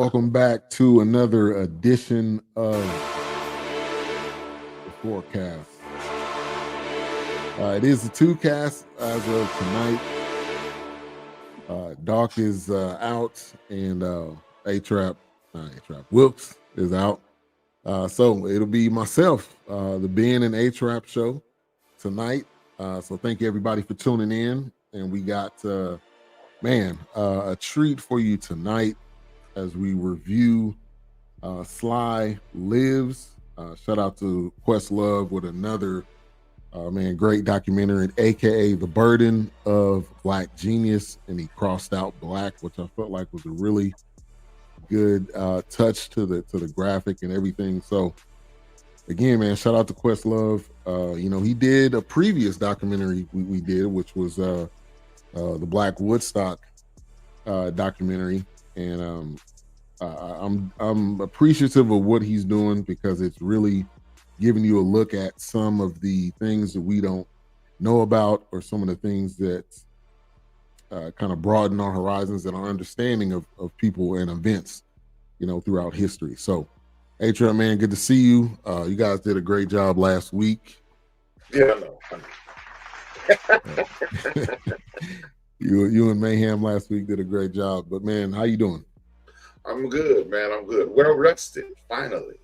Welcome back to another edition of the Fourcast. It is the two-cast as of tonight. Doc is out, and Wilkes is out. So it'll be myself, the Ben and A-Trap show tonight. So thank you everybody for tuning in. And we got, a treat for you tonight as we review Sly Lives. Shout out to Questlove with another great documentary, aka The Burden of Black Genius, and he crossed out black, which I felt like was a really good touch to the graphic and everything. So again, man, shout out to Questlove. He did a previous documentary we did, which was the Black Woodstock documentary, and I'm appreciative of what he's doing because it's really giving you a look at some of the things that we don't know about, or some of the things that kind of broaden our horizons and our understanding of people and events, throughout history. So, A-Trap, man, good to see you. You guys did a great job last week. Yeah, I know. You and Mayhem last week did a great job. But man, how you doing? I'm good, man. I'm good. Well rested, finally.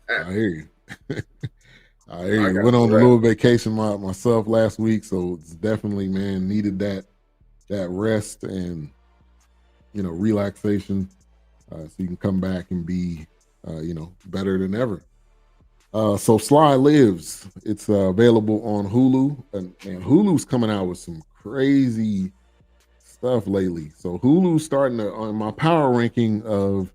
I hear you. I hear you. Went on a little vacation myself last week, so it's definitely, man, needed that rest and relaxation, so you can come back and be better than ever. So Sly Lives, it's available on Hulu, and Hulu's coming out with some crazy stuff lately. So Hulu's starting to, on my power ranking of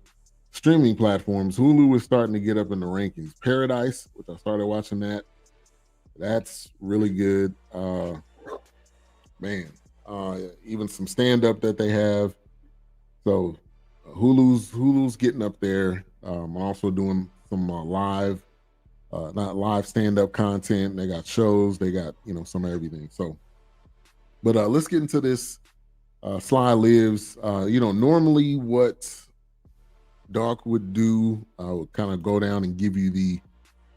streaming platforms, Hulu is starting to get up in the rankings. Paradise, which I started watching that's really good. Even some stand-up that they have. So Hulu's getting up there. I'm also doing some live, not live stand-up content. They got shows, they got some of everything. So, but let's get into this. Sly Lives. Normally what Doc would do, I would kind of go down and give you the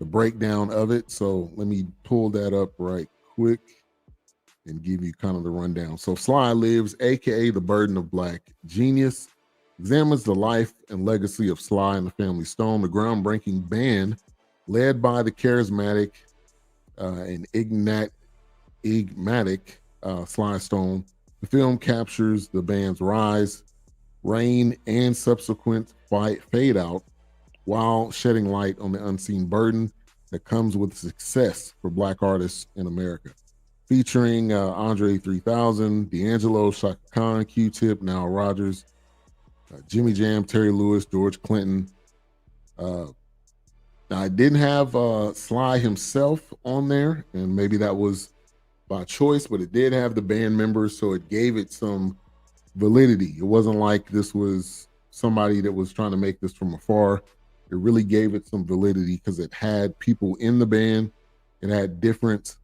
breakdown of it. So let me pull that up right quick and give you kind of the rundown. So Sly Lives, aka The Burden of Black Genius, examines the life and legacy of Sly and the Family Stone, the groundbreaking band led by the charismatic and enigmatic Sly Stone. The film captures the band's rise, reign, and subsequent fade out, while shedding light on the unseen burden that comes with success for Black artists in America. Featuring Andre 3000, D'Angelo, Shaka Khan, Q-Tip, Nile Rodgers, Jimmy Jam, Terry Lewis, George Clinton. Now, I didn't have Sly himself on there, and maybe that was by choice, but it did have the band members, so it gave it some validity. It wasn't like this was somebody that was trying to make this from afar. It really gave it some validity because it had people in the band. It had different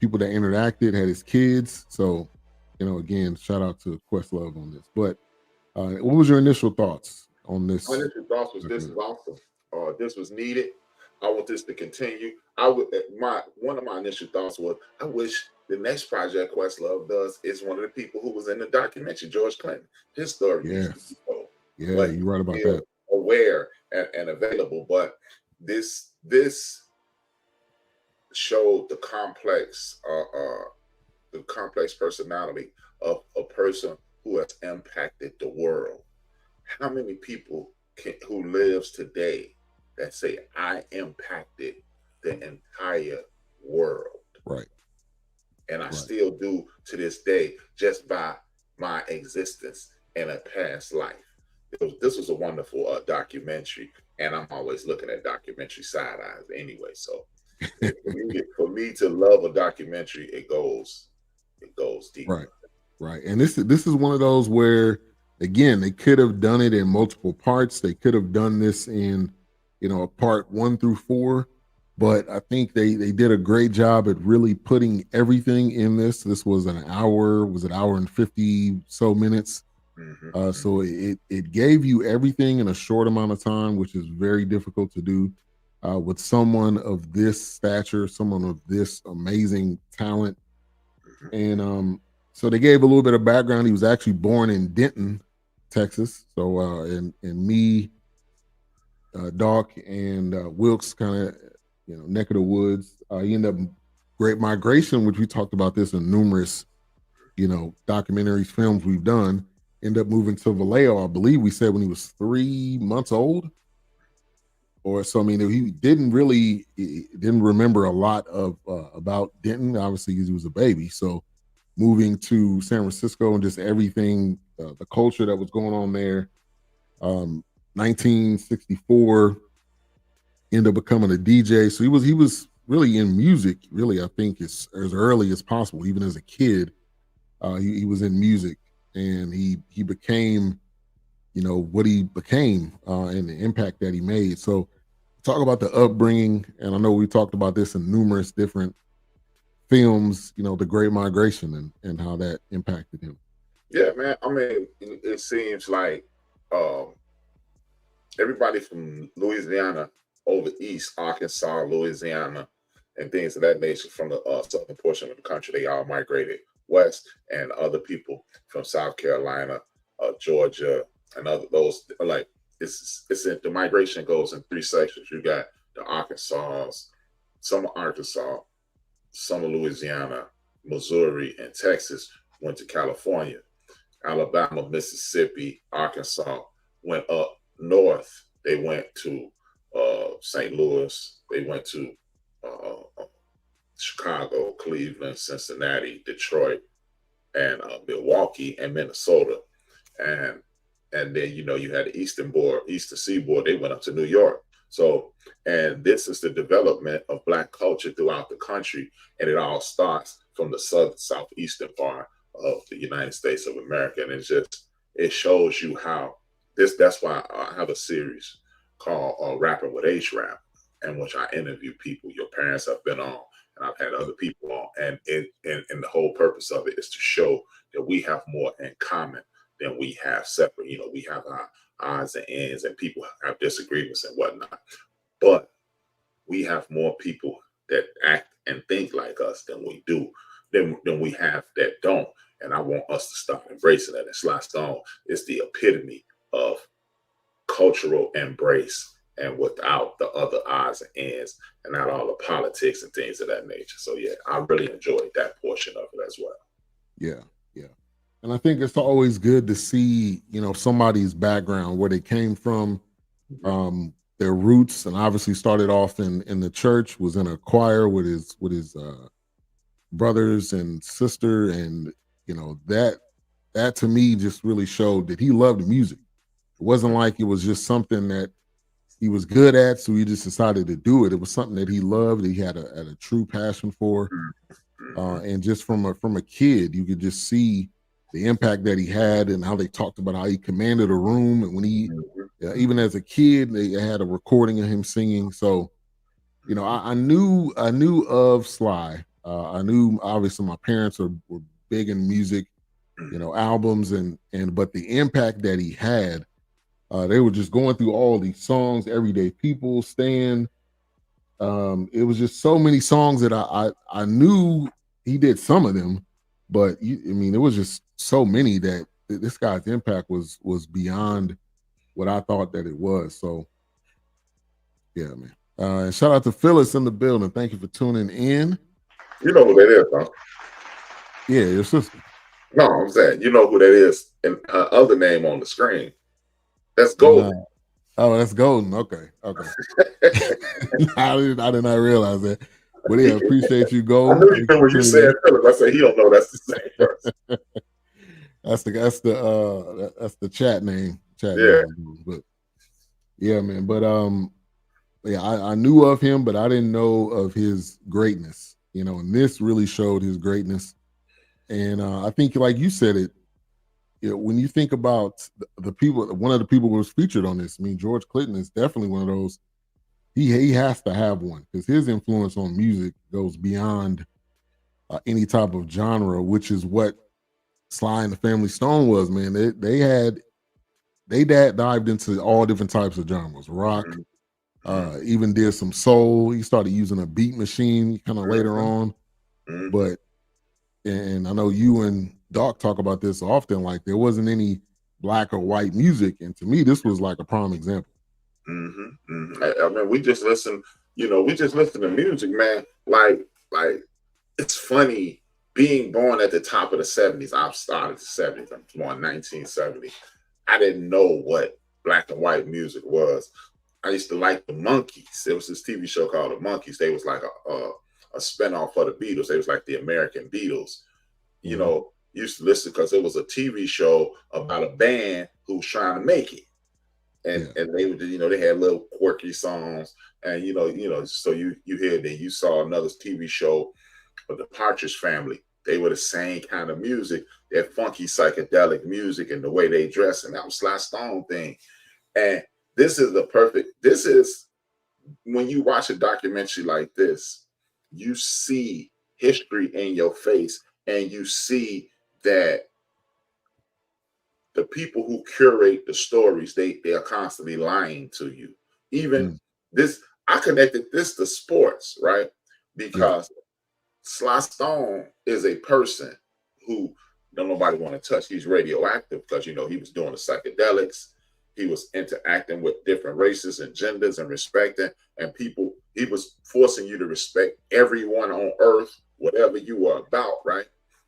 people that interacted, had his kids. So, again, shout out to Questlove on this. But what was your initial thoughts on this? My initial thoughts was this is awesome. This was needed. I want this to continue. One of my initial thoughts was, I wish the next project Questlove does is one of the people who was in the documentary, George Clinton. His story. Yes. Yeah, you're right about that. Aware and available, but this showed the complex personality of a person who has impacted the world. How many people who lives today that say, I impacted the entire world? Right. And I still do to this day, just by my existence in a past life. This was a wonderful documentary, and I'm always looking at documentary side eyes anyway. So for me to love a documentary, it goes deep. Right. And this is one of those where, again, they could have done it in multiple parts. They could have done this in, part 1 through 4. But I think they did a great job at really putting everything in this. This was an hour and 50 so minutes. So it gave you everything in a short amount of time, which is very difficult to do with someone of this stature, someone of this amazing talent. And so they gave a little bit of background. He was actually born in Denton, Texas. So and me, Doc, and Wilkes, kind of neck of the woods. He ended up Great Migration, which we talked about this in numerous documentaries, films we've done. Ended up moving to Vallejo, I believe we said when he was 3 months old or so. I mean, he didn't remember a lot of about Denton, obviously, because he was a baby. So moving to San Francisco and just everything, the culture that was going on there. 1964, ended up becoming a DJ. So he was really in music, really, I think as early as possible. Even as a kid, he was in music, and he became, what he became, and the impact that he made. So talk about the upbringing, and I know we talked about this in numerous different films, The Great Migration and how that impacted him. Yeah, man. I mean, it seems like everybody from Louisiana over east, Arkansas, Louisiana, and things of that nature from the southern portion of the country, they all migrated west, and other people from South Carolina, Georgia, and other those like the migration goes in three sections. You got the Arkansas, some of Arkansas, some of Louisiana, Missouri, and Texas went to California. Alabama, Mississippi, Arkansas went up north. They went to St. Louis. They went to Chicago, Cleveland, Cincinnati, Detroit, and Milwaukee and Minnesota. And then you had the Eastern Seaboard. They went up to New York. So, and this is the development of Black culture throughout the country, and it all starts from the southeastern part of the United States of America. And it shows you how that's why I have a series called Rapping with H-Rap, in which I interview people your parents have been on, and I've had other people on. And the whole purpose of it is to show that we have more in common than we have separate. We have our odds and ends, and people have disagreements and whatnot. But we have more people that act and think like us than we have that don't. And I want us to start embracing that. And Sly Stone is the epitome of cultural embrace, and without the other odds and ends, and not all the politics and things of that nature. So yeah, I really enjoyed that portion of it as well. Yeah. And I think it's always good to see, somebody's background, where they came from, their roots, and obviously started off in the church, was in a choir with his brothers and sister, and that to me just really showed that he loved music. It wasn't like it was just something that he was good at, so he just decided to do it. It was something that he loved, he had a true passion for, and just from a kid, you could just see the impact that he had, and how they talked about how he commanded a room. And when he, even as a kid, they had a recording of him singing. So, I knew of Sly. I knew obviously my parents were big in music, albums, but the impact that he had, they were just going through all these songs, Everyday People, Stand. It was just so many songs that I knew he did some of them, but it was just so many that this guy's impact was beyond what I thought that it was. So, yeah, man. And shout out to Phyllis in the building. Thank you for tuning in. You know who that is, huh? Yeah, your sister. No, I'm saying you know who that is, and her other name on the screen. That's Golden. Oh, that's Golden. Okay. I did not realize that. But yeah, appreciate you, Golden. I knew you knew when you said Philip. I said he don't know that's the same person. That's the chat name. Yeah. But yeah, man. But yeah, I knew of him, but I didn't know of his greatness. And this really showed his greatness. And I think, like you said it, when you think about the people, one of the people who was featured on this, George Clinton is definitely one of those. He has to have one, because his influence on music goes beyond any type of genre, which is what Sly and the Family Stone was, man. They dived into all different types of genres, rock, even did some soul. He started using a beat machine kind of later on. But and I know you and Doc talk about this often, like there wasn't any black or white music. And to me, this was like a prime example. I mean, we just listen, we just listen to music, man. Like it's funny being born at the top of the 70s. I started the 70s. I'm born in 1970. I didn't know what black and white music was. I used to like the Monkees. There was this TV show called the Monkees. They was like a spinoff of the Beatles. They was like the American Beatles. Used to listen because it was a TV show about a band who was trying to make it. And they would, they had little quirky songs, and so you hear that you saw another TV show of the Partridge Family. They were the same kind of music, that funky psychedelic music, and the way they dress, and that was Sly Stone thing. And this is when you watch a documentary like this, you see history in your face, and you see that the people who curate the stories, they are constantly lying to you. Even this, I connected this to sports, right? Because Sly Stone is a person who don't nobody want to touch. He's radioactive because he was doing the psychedelics. He was interacting with different races and genders and respecting and people. He was forcing you to respect everyone on earth, whatever you are about, right?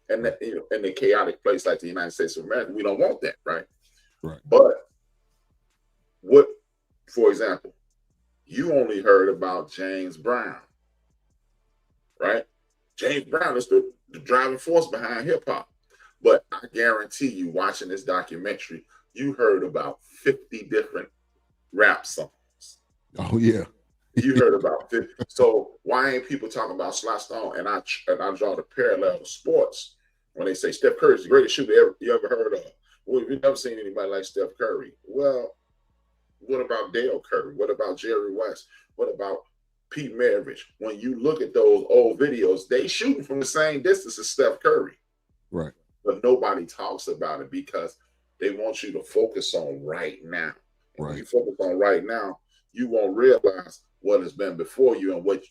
And that, in a chaotic place like the United States of America, we don't want that, right? Right. But for example, you only heard about James Brown, right? James Brown is the driving force behind hip hop. But I guarantee you, watching this documentary, you heard about 50 different rap songs. Oh yeah. You heard about 50. So why ain't people talking about Sly Stone? And I draw the parallel to sports. When they say Steph Curry's the greatest shooter you ever heard of. Well, we've never seen anybody like Steph Curry. Well, what about Dale Curry? What about Jerry West? What about Pete Maravich? When you look at those old videos, they shooting from the same distance as Steph Curry. Right. But nobody talks about it because they want you to focus on right now. And when you focus on right now, you won't realize what has been before you and what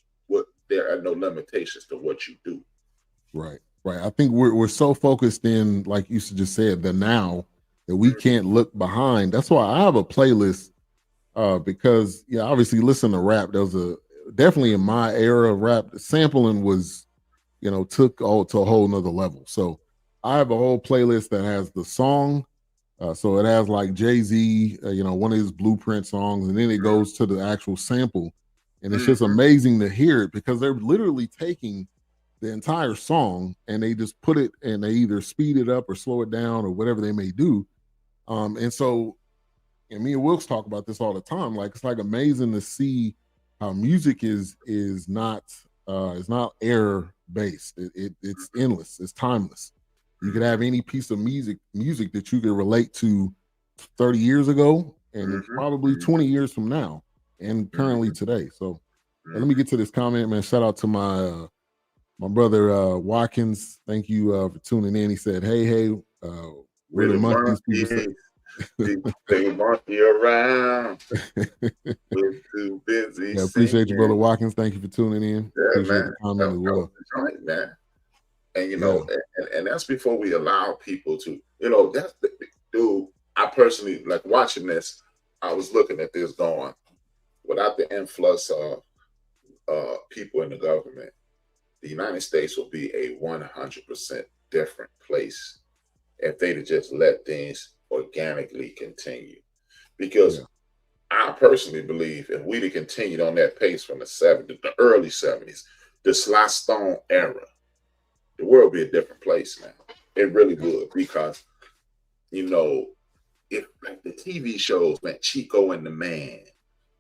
there are no limitations to what you do. Right. I think we're so focused in, like you just said, the now that we can't look behind. That's why I have a playlist because obviously listen to rap. There was definitely in my era of rap, sampling was, took all to a whole nother level. So I have a whole playlist that has the song. So it has like Jay-Z, one of his Blueprint songs, and then it goes to the actual sample. And it's just amazing to hear it because they're literally taking the entire song and they just put it and they either speed it up or slow it down or whatever they may do. And so, and me and Wilkes talk about this all the time. Like, it's like amazing to see how music is not error based. It's endless. It's timeless. You could have any piece of music that you could relate to 30 years ago and probably 20 years from now and currently today. So let me get to this comment, man. Shout out to my brother Watkins. Thank you for tuning in. He said, hey, we're the monkeys. They monkey around. We're too busy. Yeah, appreciate you, brother Watkins. Thank you for tuning in. Yeah, appreciate man. the comment as well. Right, man. And and that's before we allow people to, that's the dude. I personally like watching this. I was looking at this going, without the influx of people in the government, the United States will be a 100% different place if they'd have just let things organically continue. Because I personally believe if we'd have continued on that pace from the early 70s, the Sly Stone era, the world would be a different place now. It really would, because if like the TV shows, man, Chico and the Man,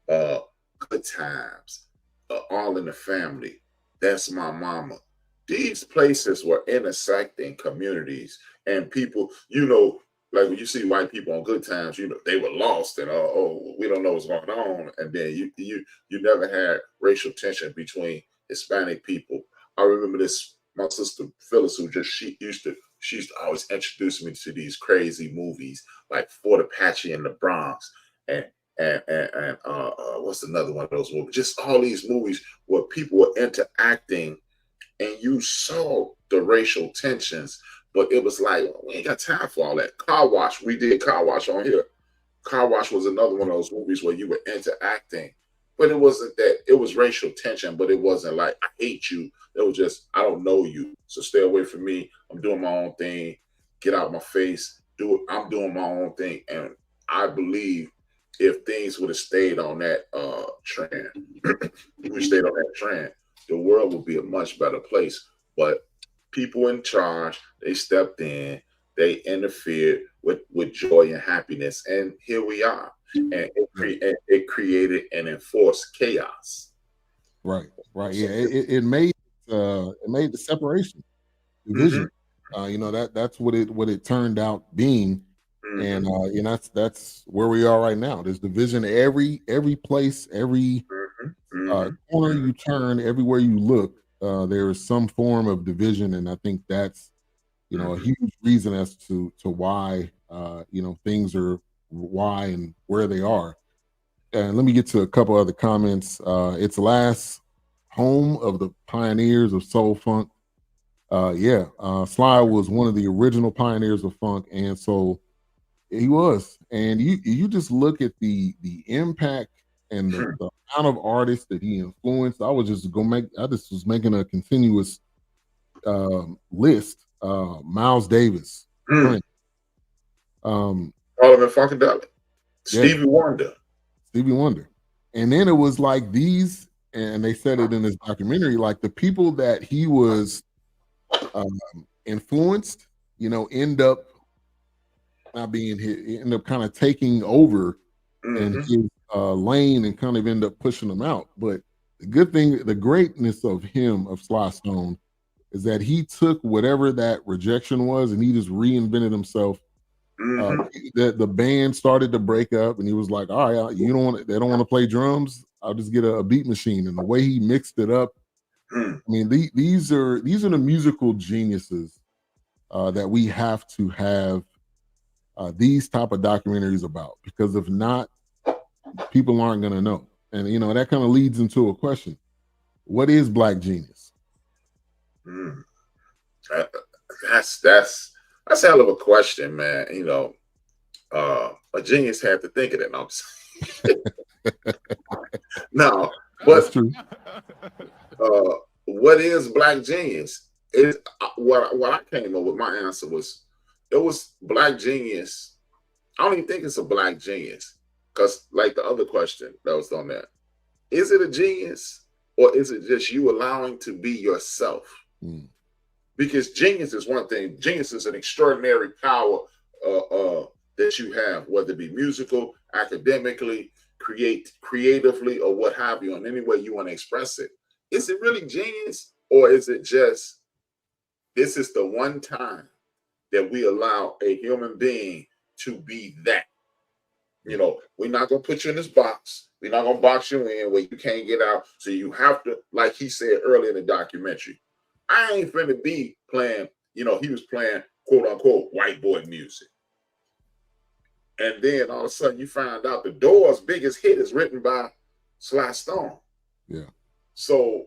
Good Times, All in the Family, That's My Mama. These places were intersecting communities and people, like when you see white people on Good Times, they were lost and we don't know what's going on. And then you never had racial tension between Hispanic people. I remember this, my sister Phyllis, she used to she used to always introduce me to these crazy movies like Fort Apache in the Bronx and what's another one of those movies? Just all these movies where people were interacting and you saw the racial tensions, but it was like, we ain't got time for all that. Car Wash, we did Car Wash on here. Car Wash was another one of those movies where you were interacting, but it wasn't that, it was racial tension, but it wasn't like, I hate you. It was just, I don't know you, so stay away from me. I'm doing my own thing. Get out my face. I'm doing my own thing. And I believe if things would have stayed on that trend, we stayed on that trend, the world would be a much better place. But people in charge, they stepped in, they interfered with joy and happiness, and here we are. And it created and enforced chaos. Right. Yeah, it made the separation, division. That's what it turned out being. And that's where we are right now. There's division every place, every corner you turn, everywhere you look. There is some form of division, and I think that's a huge reason as to why things are why and where they are. And let me get to a couple other comments. It's last home of the pioneers of soul funk. Sly was one of the original pioneers of funk and soul. He was, and you just look at the impact and the amount of artists that he influenced. I just was making a continuous list. Miles Davis, Prince, All of it Funkadelic, Stevie Wonder, and then it was like these, and they said it in this documentary, like the people that he was influenced, end up not being hit, end up kind of taking over in his lane and kind of end up pushing them out. But the good thing, the greatness of him, of Sly Stone, is that he took whatever that rejection was and he just reinvented himself. The band started to break up and he was like, all right, they don't want to play drums. I'll just get a beat machine. And the way he mixed it up, I mean, these are the musical geniuses that we have to have these type of documentaries about, because if not, people aren't going to know. And that kind of leads into a question: what is Black genius? That's a hell of a question, man. A genius had to think of it. No, but that's true. What is Black genius? What I came up with, my answer was, it was Black genius. I don't even think it's a Black genius, because like the other question that was on there, is it a genius or is it just you allowing to be yourself? Because genius is one thing. Genius is an extraordinary power that you have, whether it be musical, academically, creatively, or what have you, in any way you want to express it. Is it really genius, or is it just, this is the one time that we allow a human being to be that? We're not going to put you in this box. We're not going to box you in where you can't get out. So you have to, like he said earlier in the documentary, I ain't finna be playing, he was playing quote unquote white boy music. And then all of a sudden you find out the Doors' biggest hit is written by Sly Stone. Yeah. So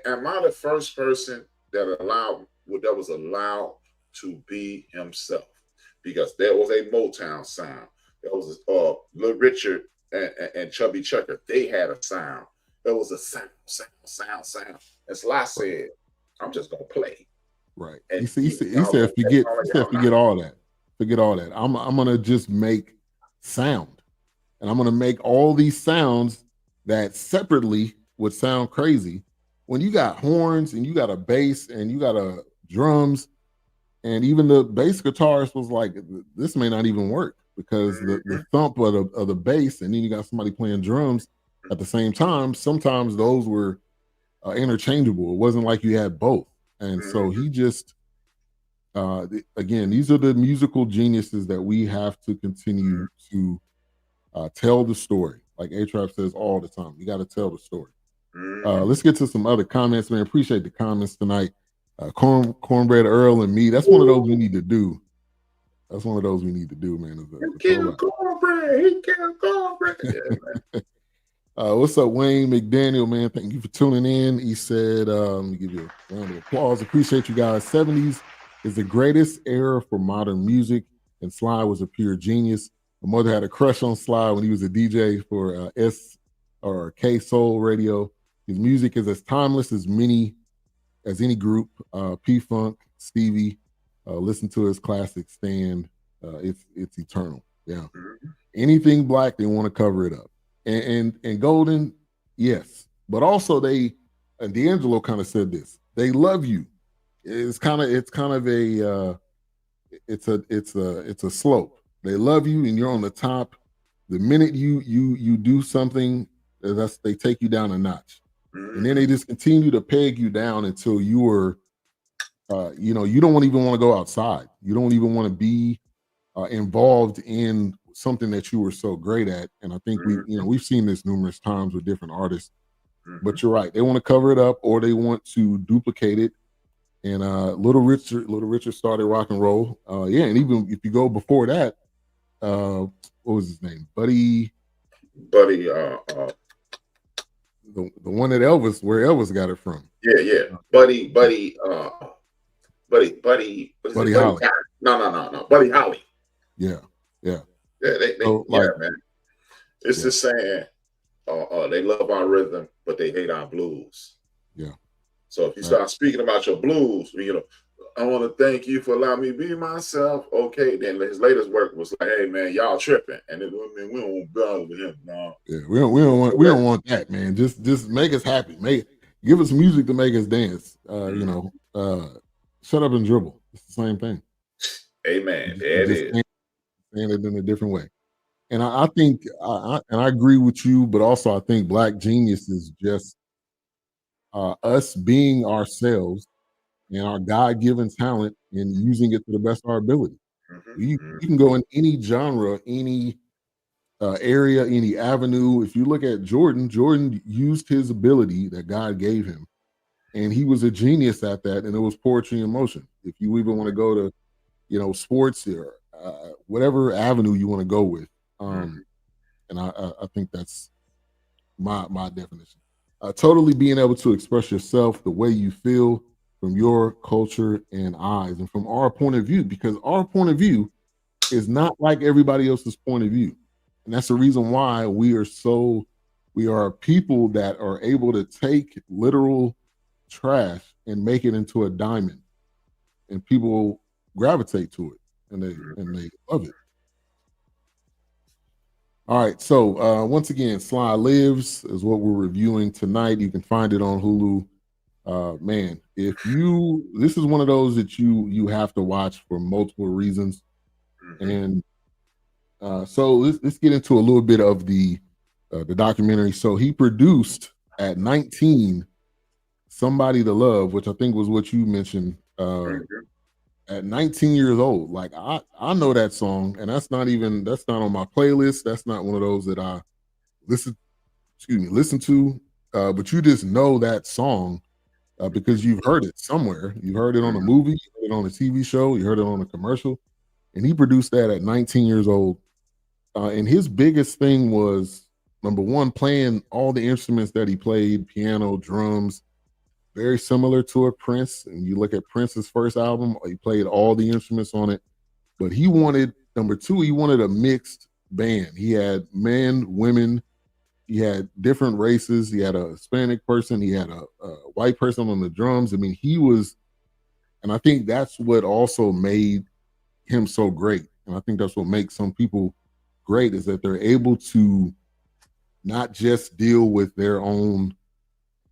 am I the first person that was allowed to be himself? Because there was a Motown sound. There was Little Richard and Chubby Checker. They had a sound. There was a sound. And Sly said, I'm just gonna play. Right. And he said, forget all that. Forget all that. I'm gonna just make sound. And I'm gonna make all these sounds that separately would sound crazy. When you got horns and you got a bass and you got a drums, and even the bass guitarist was like, this may not even work, because the thump of the bass, and then you got somebody playing drums at the same time. Sometimes those were interchangeable. It wasn't like you had both. And so he just, again, these are the musical geniuses that we have to continue to tell the story. Like A-Trap says all the time, you got to tell the story. Let's get to some other comments, man. Appreciate the comments tonight. Cornbread Earl and me. That's one of those we need to do. That's one of those we need to do, man. He killed cornbread. He killed cornbread. Yeah, man. What's up, Wayne McDaniel, man? Thank you for tuning in. He said, let me give you a round of applause. Appreciate you guys. 70s is the greatest era for modern music, and Sly was a pure genius. My mother had a crush on Sly when he was a DJ for S or K Soul Radio. His music is as timeless as any group. P Funk, Stevie, listen to his classic Stand. It's eternal. Yeah. Anything black, they want to cover it up. And Golden, yes, but also and D'Angelo kind of said this. They love you. It's kind of a slope. They love you, and you're on the top. The minute you do something, they take you down a notch, and then they just continue to peg you down until you are, you don't even want to go outside. You don't even want to be involved in something that you were so great at. And I think we've seen this numerous times with different artists. But you're right. They want to cover it up or they want to duplicate it. And Little Richard started rock and roll. And even if you go before that, what was his name? Buddy, the one that where Elvis got it from. Yeah. Buddy Holly. No. Buddy Holly. Yeah. Yeah, man. It's just saying, they love our rhythm, but they hate our blues. Yeah. So if you start speaking about your blues, I want to thank you for allowing me to be myself. Okay, then his latest work was like, hey man, y'all tripping, and we don't bother with him. No. Yeah, we don't want that, man. Just make us happy. Give us music to make us dance. Shut up and dribble. It's the same thing. Amen. There it is. Saying it in a different way. And I think, I agree with you, but also I think Black Genius is just us being ourselves and our God-given talent and using it to the best of our ability. You can go in any genre, any area, any avenue. If you look at Jordan used his ability that God gave him, and he was a genius at that, and it was poetry in motion. If you even want to go to, sports or whatever avenue you want to go with. And I think that's my definition. Totally being able to express yourself the way you feel from your culture and eyes and from our point of view, because our point of view is not like everybody else's point of view. And that's the reason why we are people that are able to take literal trash and make it into a diamond, and people gravitate to it. And they love it. All right, so once again, Sly Lives is what we're reviewing tonight. You can find it on Hulu. Man, this is one of those that you have to watch for multiple reasons. And so let's get into a little bit of the documentary. So he produced at 19 Somebody to Love, which I think was what you mentioned. At 19 years old, like I know that song, and that's not on my playlist. That's not one of those that I listen to. But you just know that song because you've heard it somewhere. You heard it on a movie, you heard it on a TV show, you heard it on a commercial, and he produced that at 19 years old. And his biggest thing was, number one, playing all the instruments that he played: piano, drums. Very similar to a Prince. And you look at Prince's first album, he played all the instruments on it. But he wanted, number two, he wanted a mixed band. He had men, women, he had different races. He had a Hispanic person, he had a white person on the drums. I mean, and I think that's what also made him so great. And I think that's what makes some people great, is that they're able to not just deal with their own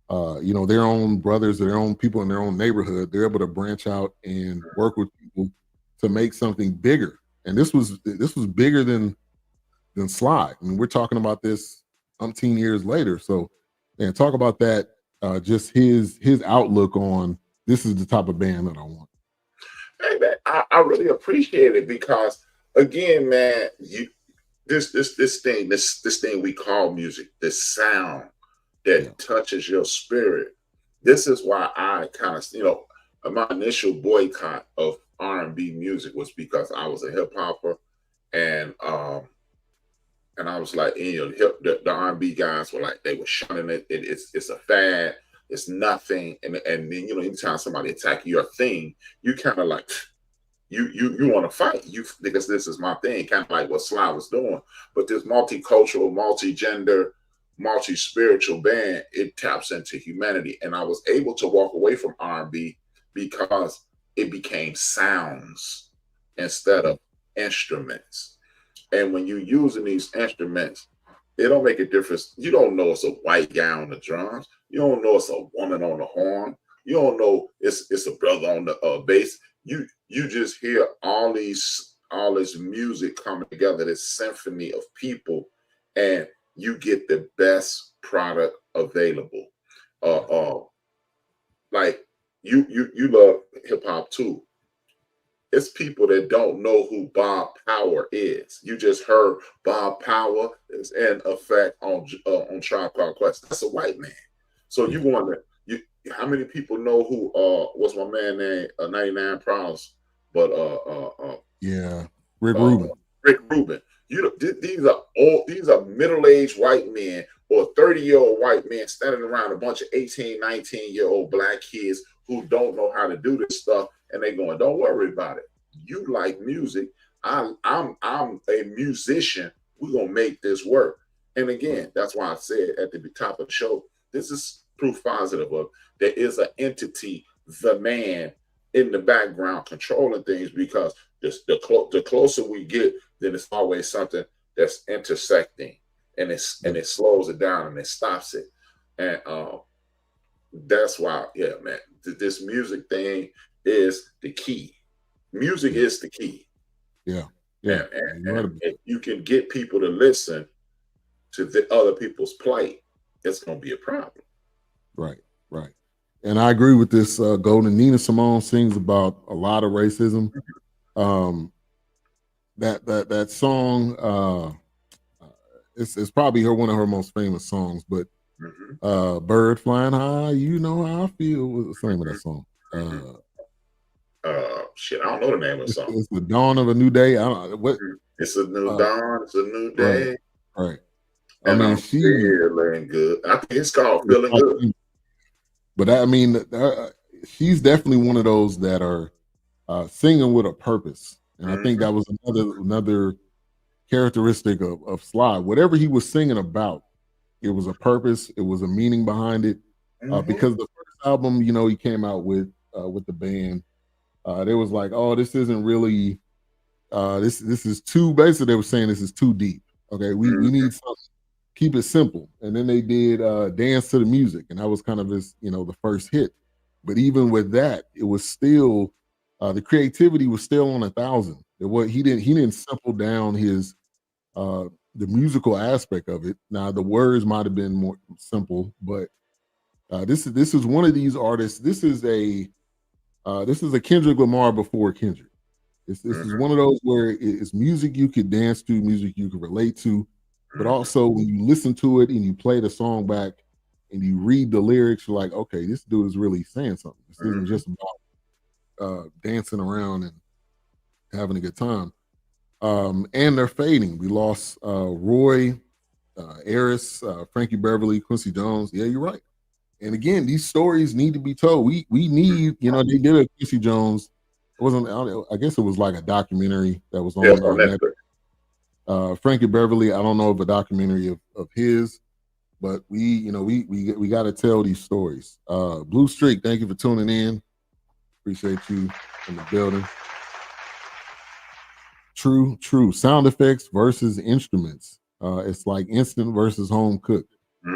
their own brothers, their own people in their own neighborhood. They're able to branch out and work with people to make something bigger. And this was bigger than Sly. I mean, we're talking about this umpteen years later. So, and talk about that, just his outlook on, this is the type of band that I want. Hey man, I really appreciate it, because again, man, this thing we call music, this sound that touches your spirit. This is why I kind of, my initial boycott of R&B music was because I was a hip hopper, and I was like, the R&B guys were like, they were shunning it. It's a fad. It's nothing. And then anytime somebody attack your thing, you kind of like you want to fight because this is my thing, kind of like what Sly was doing. But this multicultural, multi-gender, multi-spiritual band, it taps into humanity, and I was able to walk away from R&B because it became sounds instead of instruments. And when you're using these instruments, it don't make a difference. You don't know it's a white guy on the drums. You don't know it's a woman on the horn. You don't know it's a brother on the bass. You just hear all this music coming together, this symphony of people, and you get the best product available. Like you love hip hop too. It's people that don't know who Bob Power is. You just heard Bob Power is in effect on Tribe Called Quest. That's a white man. So you wonder, how many people know who what's my man name? 99 Problems, but Rick Rubin. Rick Rubin. These are middle-aged white men or 30-year-old white men standing around a bunch of 18, 19-year-old black kids who don't know how to do this stuff, and they going, don't worry about it. You like music. I'm a musician. We're gonna make this work. And again, that's why I said at the top of the show, this is proof positive of there is an entity, the man in the background controlling things, because the closer we get, then it's always something that's intersecting, and it slows it down and it stops it. And that's why, man, this music thing is the key. Music is the key. Yeah. And if you can get people to listen to the other people's plight, it's going to be a problem. Right. And I agree with this. Golden Nina Simone sings about a lot of racism. That song, it's probably one of her most famous songs, but Bird Flying High, You Know How I Feel was the name of that song. Shit, I don't know the name of the song. It's the dawn of a new day. It's a new dawn. It's a new day. Right. And I'm feeling good. I think it's called Feeling Good. But I mean, she's definitely one of those that are singing with a purpose, and I think that was another characteristic of Sly. Whatever he was singing about, it was a purpose. It was a meaning behind it. Because the first album, he came out with the band, they was like, oh, this isn't really this is too, basically they were saying this is too deep. Okay, we need something, keep it simple. And then they did Dance to the Music, and that was kind of his, the first hit. But even with that, it was still the creativity was still on 1,000. He didn't simple down his the musical aspect of it. Now the words might have been more simple, but this is one of these artists. This is a Kendrick Lamar before Kendrick. This is one of those where it's music you could dance to, music you could relate to, but also when you listen to it and you play the song back and you read the lyrics, you're like, okay, this dude is really saying something. This isn't just about dancing around and having a good time. And they're fading. We lost Roy, Eris, Frankie Beverly, Quincy Jones. Yeah, you're right. And again, these stories need to be told. We need, they did a Quincy Jones. It wasn't, I guess it was like a documentary that was on Netflix. Frankie Beverly, I don't know of a documentary of his, but we got to tell these stories. Blue Streak, thank you for tuning in. Appreciate you in the building. True. Sound effects versus instruments. It's like instant versus home cooked.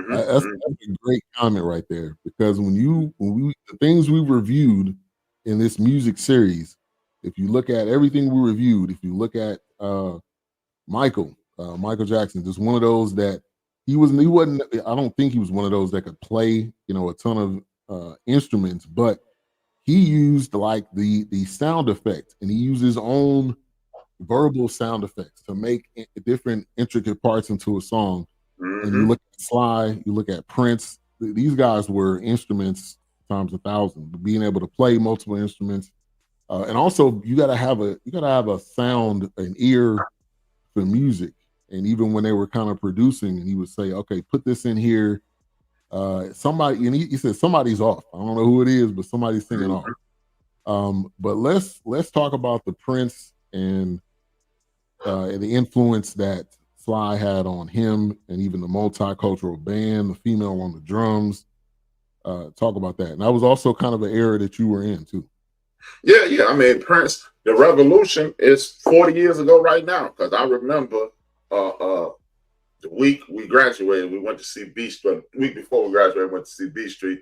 That's a great comment right there, because the things we reviewed in this music series, if you look at everything we reviewed, if you look at Michael Jackson, just one of those that he wasn't. I don't think he was one of those that could play a ton of instruments, but he used like the sound effect, and he used his own verbal sound effects to make different intricate parts into a song. And you look at Sly, you look at Prince, these guys were instruments times 1,000. But being able to play multiple instruments, and also you gotta have a sound, an ear for music. And even when they were kind of producing, and he would say, "Okay, put this in here." Somebody, and he said somebody's off. I don't know who it is, but somebody's singing off. But let's talk about the Prince and the influence that Sly had on him, and even the multicultural band, the female on the drums. Talk about that. And that was also kind of an era that you were in too. Yeah. I mean, Prince, the revolution is 40 years ago right now, because I remember the week we graduated, we went to see B Street. The week before we graduated, we went to see B Street.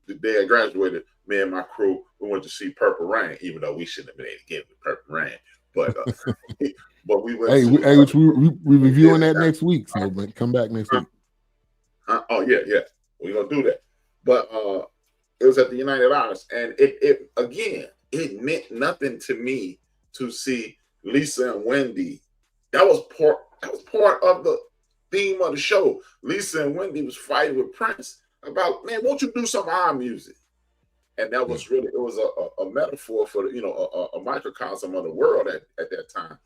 The day I graduated, me and my crew, we went to see Purple Rain, even though we shouldn't have been able to get with Purple Rain. But but we went. Which we reviewing that next week, so come back next week. Oh yeah, we're gonna do that. But it was at the United Artists, and it again, it meant nothing to me to see Lisa and Wendy. That was part of the theme of the show. Lisa and Wendy was fighting with Prince about, man, won't you do some of our music? And that was really, it was a metaphor for, a microcosm of the world at that time.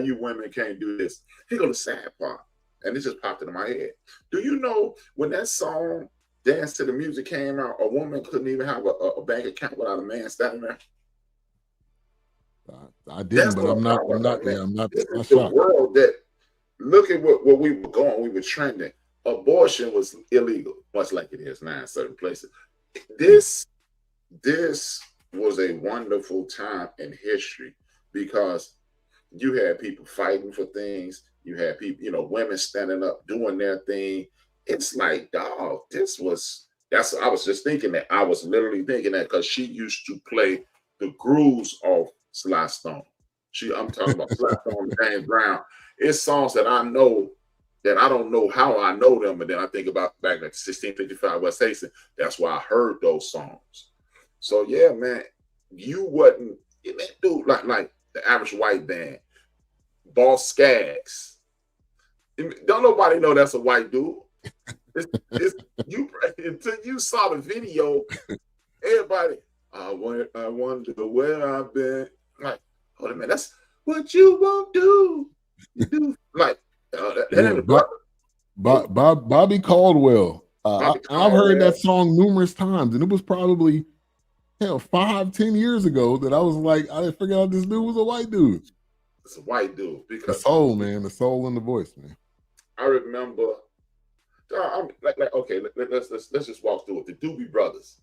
You women can't do this. Here go the sad part. And it just popped into my head. Do you know when that song Dance to the Music came out, a woman couldn't even have a bank account without a man standing there? I didn't, but I'm not shocked. The world that, look at what we were going, we were trending. Abortion was illegal, much like it is now in certain places. This was a wonderful time in history, because you had people fighting for things. You had people, women standing up, doing their thing. It's like, dog, I was just thinking that. I was literally thinking that because she used to play the grooves of Sly Stone. I'm talking about Sly Stone and James Brown. It's songs that I know that I don't know how I know them, and then I think about back at 1655 West Hastings. That's why I heard those songs. So yeah, man, you wasn't, dude, like the average white band, Boss Skaggs. Don't nobody know that's a white dude. You until you saw the video, everybody, I wonder where I've been. Like, hold a minute, that's what you won't do. You do like Bobby Caldwell. I've heard that song numerous times, and it was probably 5-10 years ago that I was like, I didn't figure out this dude was a white dude. It's a white dude because the soul, man, the soul in the voice, man. I remember. I'm like okay, let's just walk through it. The Doobie Brothers.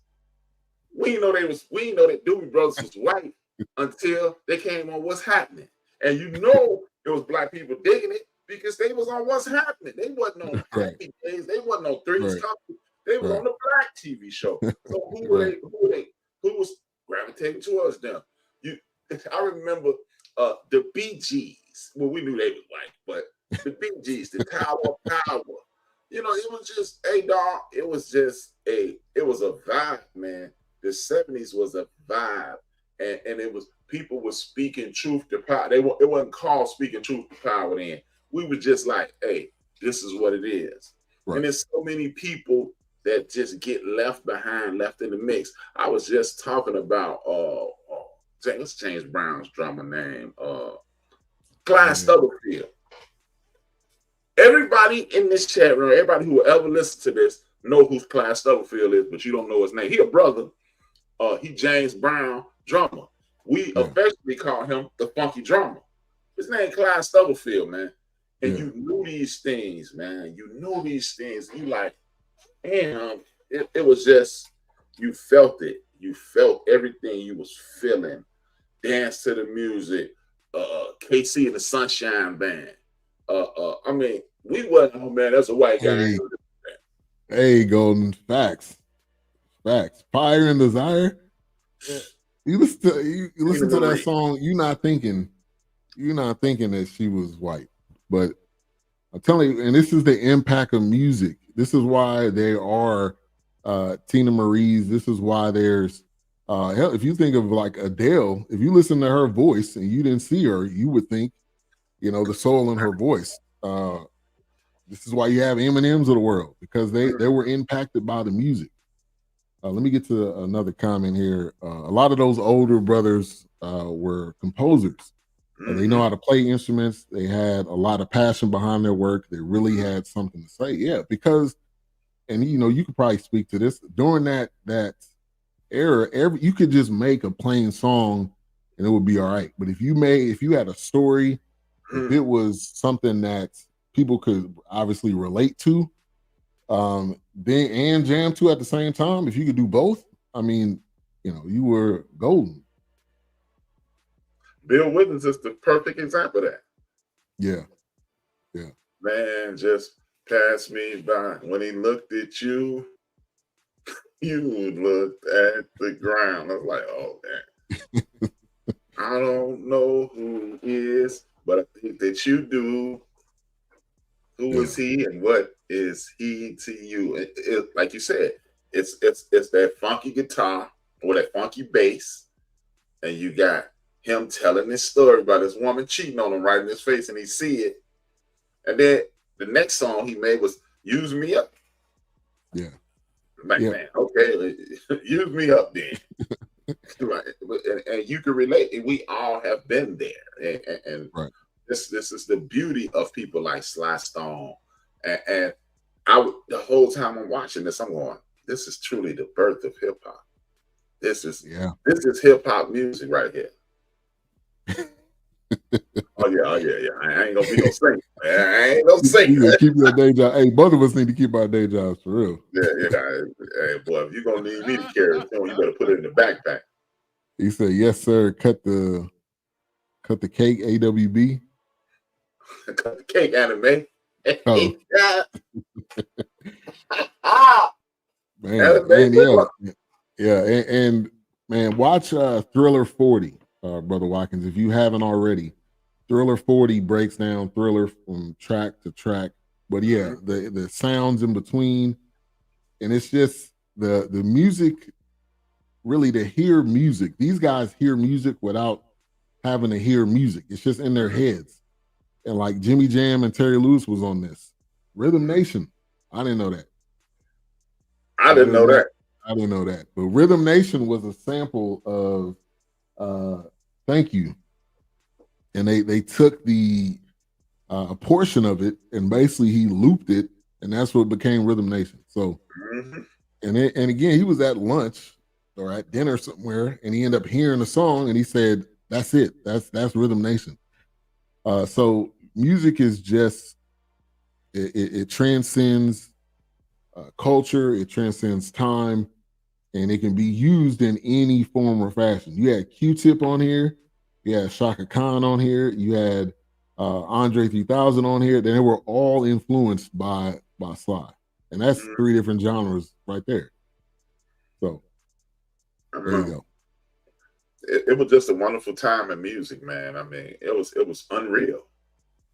We didn't know that Doobie Brothers was white until they came on What's Happening, and it was black people digging it because they was on What's Happening. They wasn't on Happy Days. They wasn't on Three's Company. They was on the black TV show. So who were they? Who was gravitating towards them? I remember the Bee Gees. Well, we knew they was white, but the Bee Gees, the Tower of Power. It was just dog. It was a vibe, man. The 70s was a vibe, and it was, people were speaking truth to power. It wasn't called speaking truth to power then. We were just like, hey, this is what it is. Right. And there's so many people that just get left behind, left in the mix. I was just talking about what's James Brown's drummer name? Clyde Stubblefield. Everybody in this chat room, everybody who will ever listen to this, know who Clyde Stubblefield is, but you don't know his name. He a brother. He James Brown drummer. We affectionately call him the Funky Drummer. His name Clyde Stubblefield, man. And you knew these things, man. You knew these things. You like, damn, it was just, you felt it. You felt everything you was feeling. Dance to the Music, KC and the Sunshine Band. I mean, we wasn't, oh man, that's a white guy. Hey, Golden, facts. Fire and Desire. You listen to that song, you're not thinking that she was white. But I'm telling you, and this is the impact of music. This is why there are Tina Marie's. This is why there's hell, if you think of like Adele, if you listen to her voice and you didn't see her, you would think, the soul in her voice. This is why you have M&Ms of the world, because they were impacted by the music. Let me get to another comment here. A lot of those older brothers were composers. They know how to play instruments. They had a lot of passion behind their work. They really had something to say. Yeah, because, and you could probably speak to this during that era. You could just make a plain song and it would be all right. But if you had a story, if it was something that people could obviously relate to, then and jam to at the same time, if you could do both, I mean, you were golden. Bill Withers is the perfect example of that. Yeah. Man just passed me by. When he looked at you, you looked at the ground. I was like, oh man. I don't know who he is, but I think that you do. Who is he and what is he to you? Like you said, it's that funky guitar or that funky bass, and you got him telling this story about his woman cheating on him right in his face, and he see it. And then the next song he made was "Use Me Up." Yeah, man, okay, use me up then. Right, and you can relate. And we all have been there, and right. This is the beauty of people like Sly Stone, and the whole time I'm watching this, I'm going, this is truly the birth of hip hop. This is hip hop music right here. Oh yeah. I ain't gonna be no singer. I ain't no singer. Keep your day job. Hey, both of us need to keep our day jobs for real. Yeah. Hey, boy, if you're gonna need me to carry the phone, you better put it in the backpack. He said, "Yes, sir. Cut the cake, AWB." Cut the cake, anime. Oh. man, and man, watch Thriller 40, Brother Watkins, if you haven't already. Thriller 40 breaks down Thriller from track to track, but yeah, the sounds in between, and it's just the music. Really, to hear music, these guys hear music without having to hear music. It's just in their heads. And like Jimmy Jam and Terry Lewis was on this. Rhythm Nation. I didn't know that. I didn't know that. But Rhythm Nation was a sample of Thank You. And they took a portion of it and basically he looped it, and that's what became Rhythm Nation. So and again, he was at lunch or at dinner somewhere, and he ended up hearing the song, and he said, "That's it. That's Rhythm Nation." So music is just it transcends culture, it transcends time, and it can be used in any form or fashion. You had Q-Tip on here, you had Shaka Khan on here, you had Andre 3000 on here. They were all influenced by Sly, and that's 3 different genres right there. So. There you go. It was just a wonderful time in music, man. I mean, it was unreal.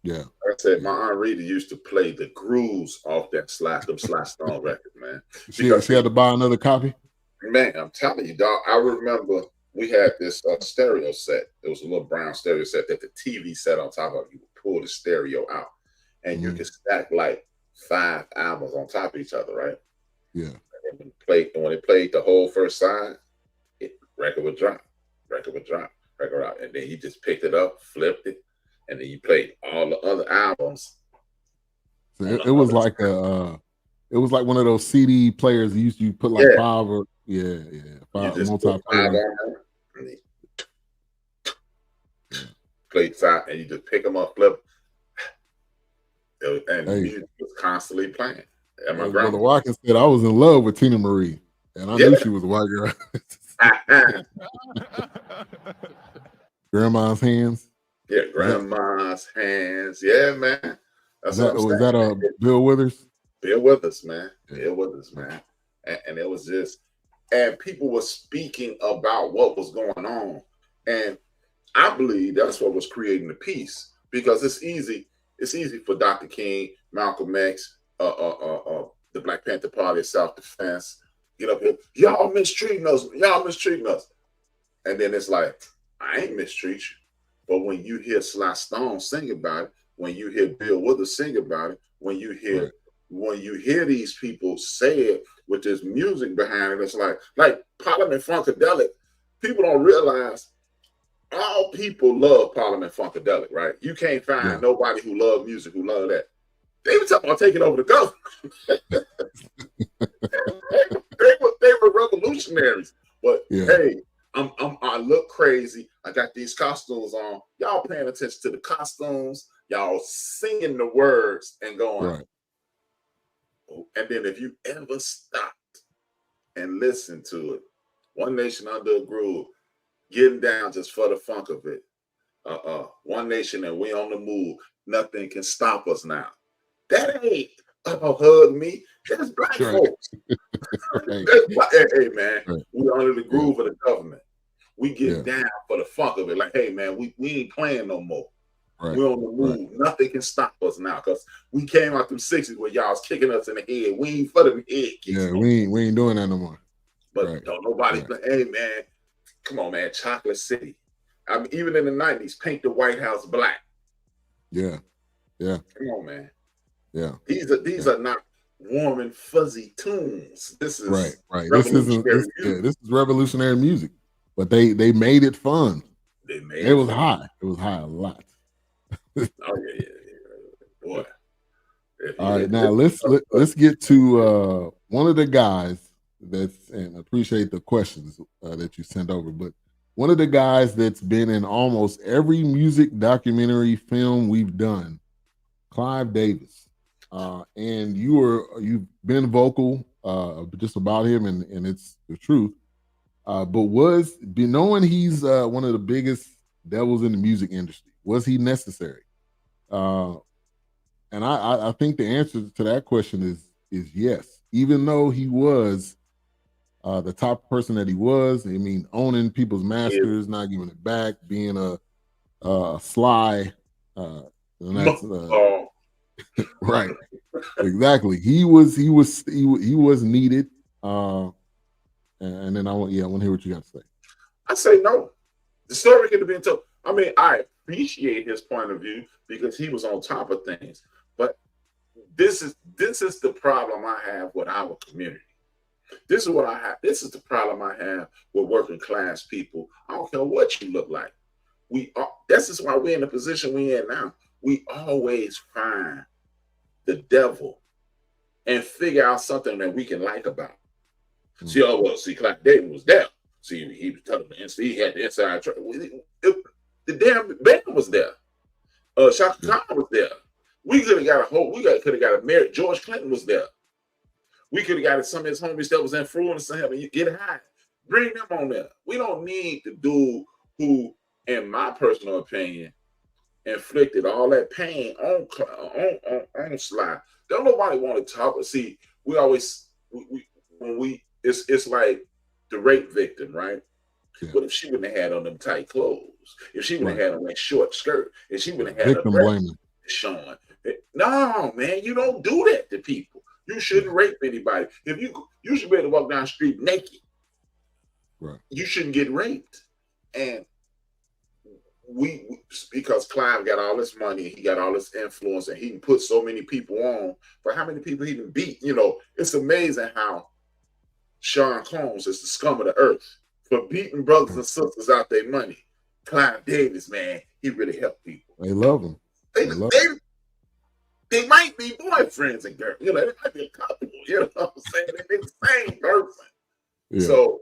Yeah. Like I said, my Aunt Rita used to play the grooves off them Sly Stone records, man. She had to buy another copy? Man, I'm telling you, dog. I remember we had this stereo set. It was a little brown stereo set that the TV set on top of. You would pull the stereo out, and you could stack like 5 albums on top of each other, right? Yeah. And when it played the whole first side, record would drop, record out, and then you just picked it up, flipped it, and then you played all the other albums. So it was like it was like one of those CD players you used to put like 5 or 5 multi-player. Played 5, and you just pick them up, flip, and the music was constantly playing. And my grandma Watkins said I was in love with Tina Marie, and I knew she was a white girl. Grandma's Hands. Yeah, Grandma's Hands. Yeah, man. Was that Bill Withers? Bill Withers, man. Bill Withers, man. And it was just, and people were speaking about what was going on. And I believe that's what was creating the peace, because it's easy for Dr. King, Malcolm X, the Black Panther Party of Self-Defense, get up here, y'all mistreating us. And then it's like, I ain't mistreat you. But when you hear Sly Stone sing about it, when you hear Bill Withers sing about it, when you hear when you hear these people say it with this music behind it, it's like Parliament Funkadelic. People don't realize all people love Parliament Funkadelic, right? You can't find nobody who love music who love that. They were talking about taking over the government. they were revolutionaries. But hey, I look crazy. I got these costumes on. Y'all paying attention to the costumes. Y'all singing the words and going. Right. And then if you ever stopped and listened to it, One Nation Under a Groove, getting down just for the funk of it. One Nation and we on the move. Nothing can stop us now. That ain't hug me. That's black folks. Hey man, we under the groove of the government. We get down for the funk of it. Like, hey man, we ain't playing no more. We're on the move. Nothing can stop us now because we came out them 60s where y'all was kicking us in the head. We ain't for them head kicks. Yeah, we ain't doing that no more. But don't nobody play. Hey man, come on, man. Chocolate City. I mean, even in the 90s, paint the White House black. Yeah. Come on, man. Yeah. These are not warm and fuzzy tunes. This is right. This is revolutionary music. But they made it fun. It was high. It was high a lot. Oh yeah. Boy. All right, now let's get to one of the guys and appreciate the questions that you sent over, but one of the guys that's been in almost every music documentary film we've done, Clive Davis. And you've been vocal just about him, and it's the truth. But knowing he's one of the biggest devils in the music industry, was he necessary? And I think the answer to that question is yes. Even though he was the top person that he was, I mean, owning people's masters, not giving it back, being a Sly, and that's right, exactly. He was needed. And then I want to hear what you got to say. I say no. The story could have been told. I mean, I appreciate his point of view because he was on top of things. But this is the problem I have with our community. This is what I have. This is the problem I have with working class people. I don't care what you look like. This is why we're in the position we're in now. We always find the devil and figure out something that we can like about. See, Clark David was there. See, he was telling the inside. He had the inside track. The damn band was there. Shaka Khan was there. We could have got could have got a married. George Clinton was there. We could have got some of his homies that was influencing him. You get high, bring them on there. We don't need the dude who, in my personal opinion, inflicted all that pain on Sly. Don't nobody want to talk. See, we always it's like the rape victim, right? Yeah. But if she wouldn't have had on them tight clothes, if she wouldn't have had on that short skirt, if she wouldn't have had victim blaming, Sean, no, man, you don't do that to people. You shouldn't rape anybody. If you should be able to walk down the street naked. Right. You shouldn't get raped. And because Clive got all this money, he got all this influence, and he can put so many people on. But how many people he can beat? You know, it's amazing how Sean Combs is the scum of the earth for beating brothers and sisters out their money. Clive Davis, man, he really helped people. They love him. They might be boyfriends and girls. You know, they might be a couple. You know what I'm saying? They're the same person. Yeah. So,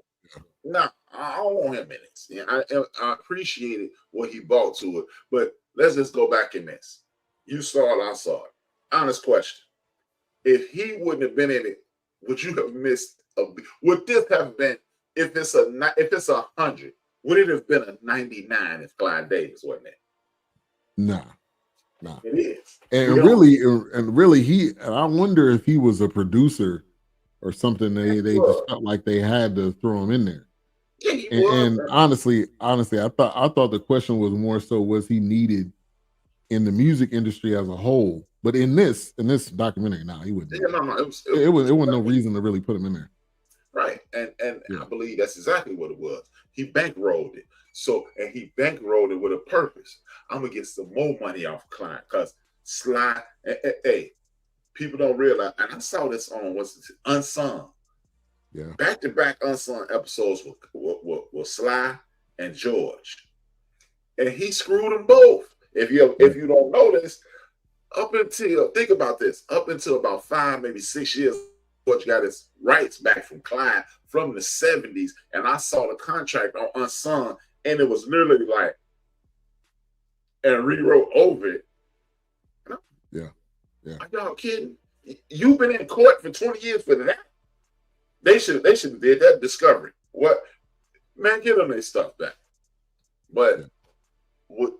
no, I don't want him in this. Yeah, I appreciated what he brought to it. But let's just go back in this. You saw it, I saw it. Honest question. If he wouldn't have been in it, would you have missed would this have been, if it's 100, would it have been a 99 if Clive Davis wasn't there? Nah. It is. And really, I wonder if he was a producer or something. They just felt like they had to throw him in there. Yeah, he was. And honestly, I thought the question was more so, was he needed in the music industry as a whole? But in this documentary, he wouldn't. Yeah, it wasn't no reason to really put him in there. Right. And I believe that's exactly what it was. He bankrolled it. And he bankrolled it with a purpose. I'm gonna get some more money off of Clive because Sly, hey, people don't realize, and I saw this on what's it, Unsung. Yeah. Back-to-back Unsung episodes with Sly and George. And he screwed them both. If you don't know this, think about this, up until about 5, maybe 6 years, George got his rights back from Clyde from the 70s, and I saw the contract on Unsung, and it was literally like, and rewrote over it. Yeah. Are y'all kidding? You've been in court for 20 years for that? They should have did that discovery. What, man, give them their stuff back. But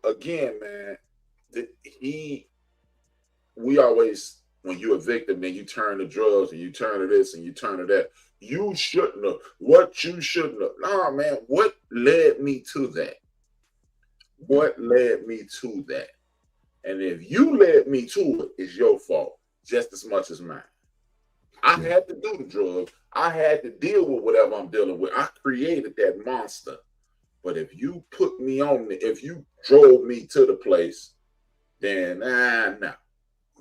again, man, we always, when you're a victim, then you turn to drugs and you turn to this and you turn to that. You shouldn't have. What you shouldn't have. Nah, man, what led me to that? What led me to that? And if you led me to it, it's your fault just as much as mine. I had to do the drugs. I had to deal with whatever I'm dealing with. I created that monster. But if you put me on, if you drove me to the place, then nah.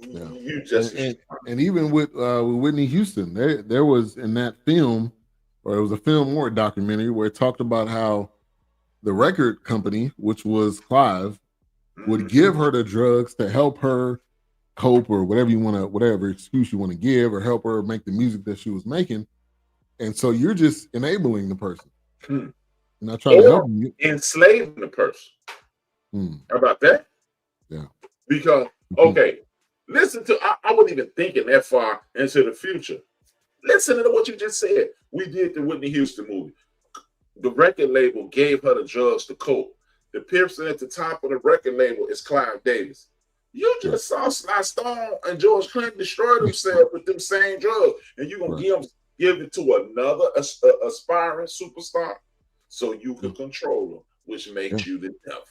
Yeah. You just and even with Whitney Houston, there was in that film, or it was a film or a documentary where it talked about how the record company, which was Clive, would give her the drugs to help her cope or whatever excuse you want to give, or help her make the music that she was making. And so you're just enabling the person. You're not trying to help you. Enslaving the person. How about that? Yeah. Because, okay, listen to, I wasn't even thinking that far into the future. Listen to what you just said. We did the Whitney Houston movie. The record label gave her the drugs to cope. The person at the top of the record label is Clive Davis. You just saw Sly Stone and George Clinton destroy themselves with them same drugs, and you're gonna give it to another aspiring superstar so you can control them, which makes you the devil.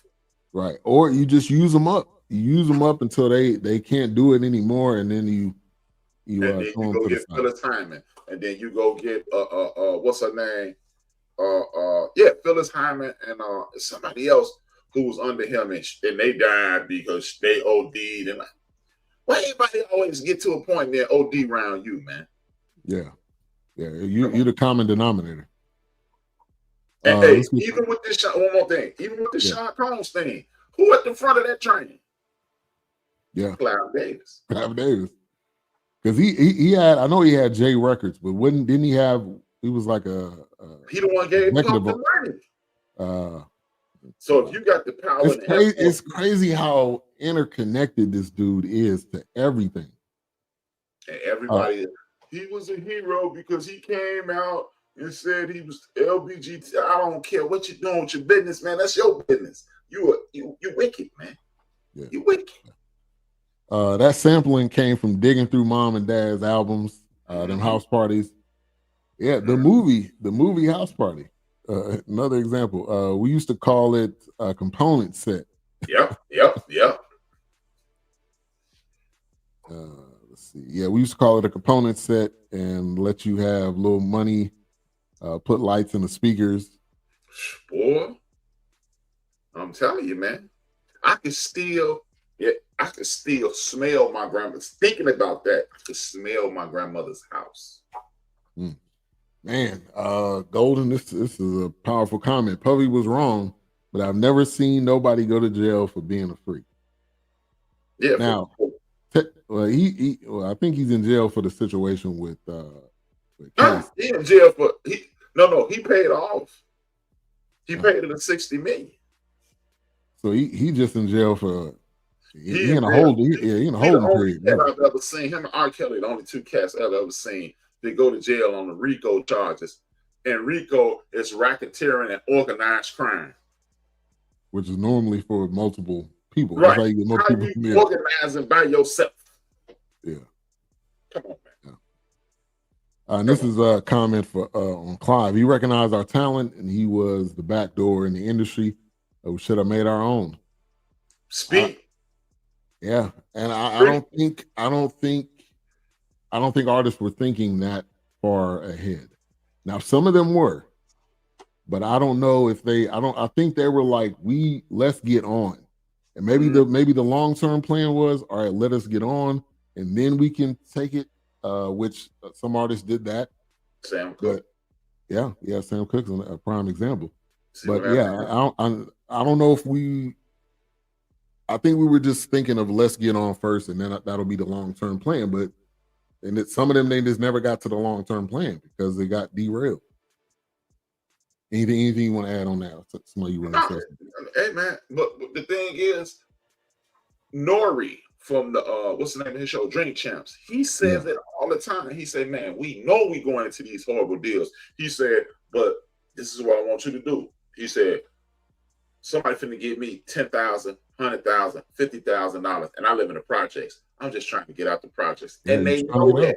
Right. Or you just use them up. You use them up until they can't do it anymore, and then you go get Phyllis Hyman, and then you go get what's her name? Phyllis Hyman and somebody else who was under him, and they died because they OD'd. And why everybody always get to a point there OD around you, man? Yeah. You're the common denominator. And hey, even with this, one more thing, even with the Sean Combs thing, who at the front of that train? Yeah, Clive Davis. Because he had, I know he had J Records, but didn't he have? He was like he the one gave Pump the money. So if you got the power, it's crazy how interconnected this dude is to everything. And everybody, he was a hero because he came out and said he was LBGT. I don't care what you're doing with your business, man. That's your business. You wicked, man. Yeah. You wicked. That sampling came from digging through mom and dad's albums, them house parties. Yeah, the movie House Party. Another example. We used to call it a component set. Yep. Let's see. Yeah, we used to call it a component set and let you have little money, put lights in the speakers. Boy, I'm telling you, man, I could still smell my grandmother's. Thinking about that, I could smell my grandmother's house. Man, Golden, this is a powerful comment. Puffy was wrong, but I've never seen nobody go to jail for being a freak. Yeah. Now, I think he's in jail for the situation with he in jail for he paid off. He paid it $60 million. So he just in jail for he in a holding period. I've ever seen him and R. Kelly, the only two cats I've ever seen. They go to jail on the RICO charges, and RICO is racketeering and organized crime, which is normally for multiple people. Right? That's how you get multiple people organizing by yourself. Yeah. Come on, man. Yeah. And this is a comment for on Clive. He recognized our talent, and he was the back door in the industry. We should have made our own. Speak. Yeah, and I don't think artists were thinking that far ahead. Now, some of them were, but I don't know if I think they were like, let's get on. And maybe the long-term plan was, all right, let us get on, and then we can take it. Which some artists did that. Sam Cooke. Yeah, Sam Cooke's a prime example. See But yeah, I don't know if I think we were just thinking of let's get on first, and then that'll be the long-term plan. But some of them, they just never got to the long-term plan because they got derailed. Anything you want to add on that? Somebody you want to say? Hey man, but the thing is, Nori from the what's the name of his show, Drink Champs, he says it all the time. He said, man, we know we going into these horrible deals. He said, but this is what I want you to do. He said, somebody finna give me $10,000, $100,000, $50,000, and I live in the projects. I'm just trying to get out the projects. And they know that.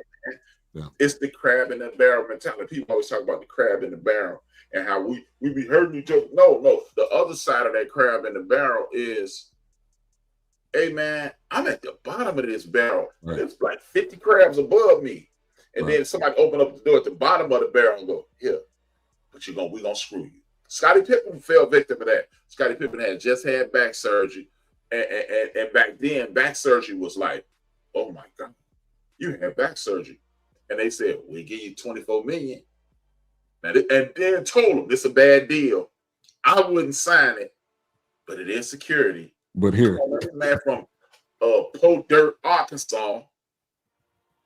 Yeah. It's the crab in the barrel mentality. People always talk about the crab in the barrel and how we be hurting each other. No. The other side of that crab in the barrel is, hey man, I'm at the bottom of this barrel. Right. There's like 50 crabs above me. And then somebody open up the door at the bottom of the barrel and go, here, but we're gonna screw you. Scottie Pippen fell victim of that. Scottie Pippen had just had back surgery. And back then, back surgery was like, oh my God, you had back surgery. And they said, we give you $24 million. And then told them, this is a bad deal. I wouldn't sign it, but it is security. But here, this man from Po Dirt, Arkansas,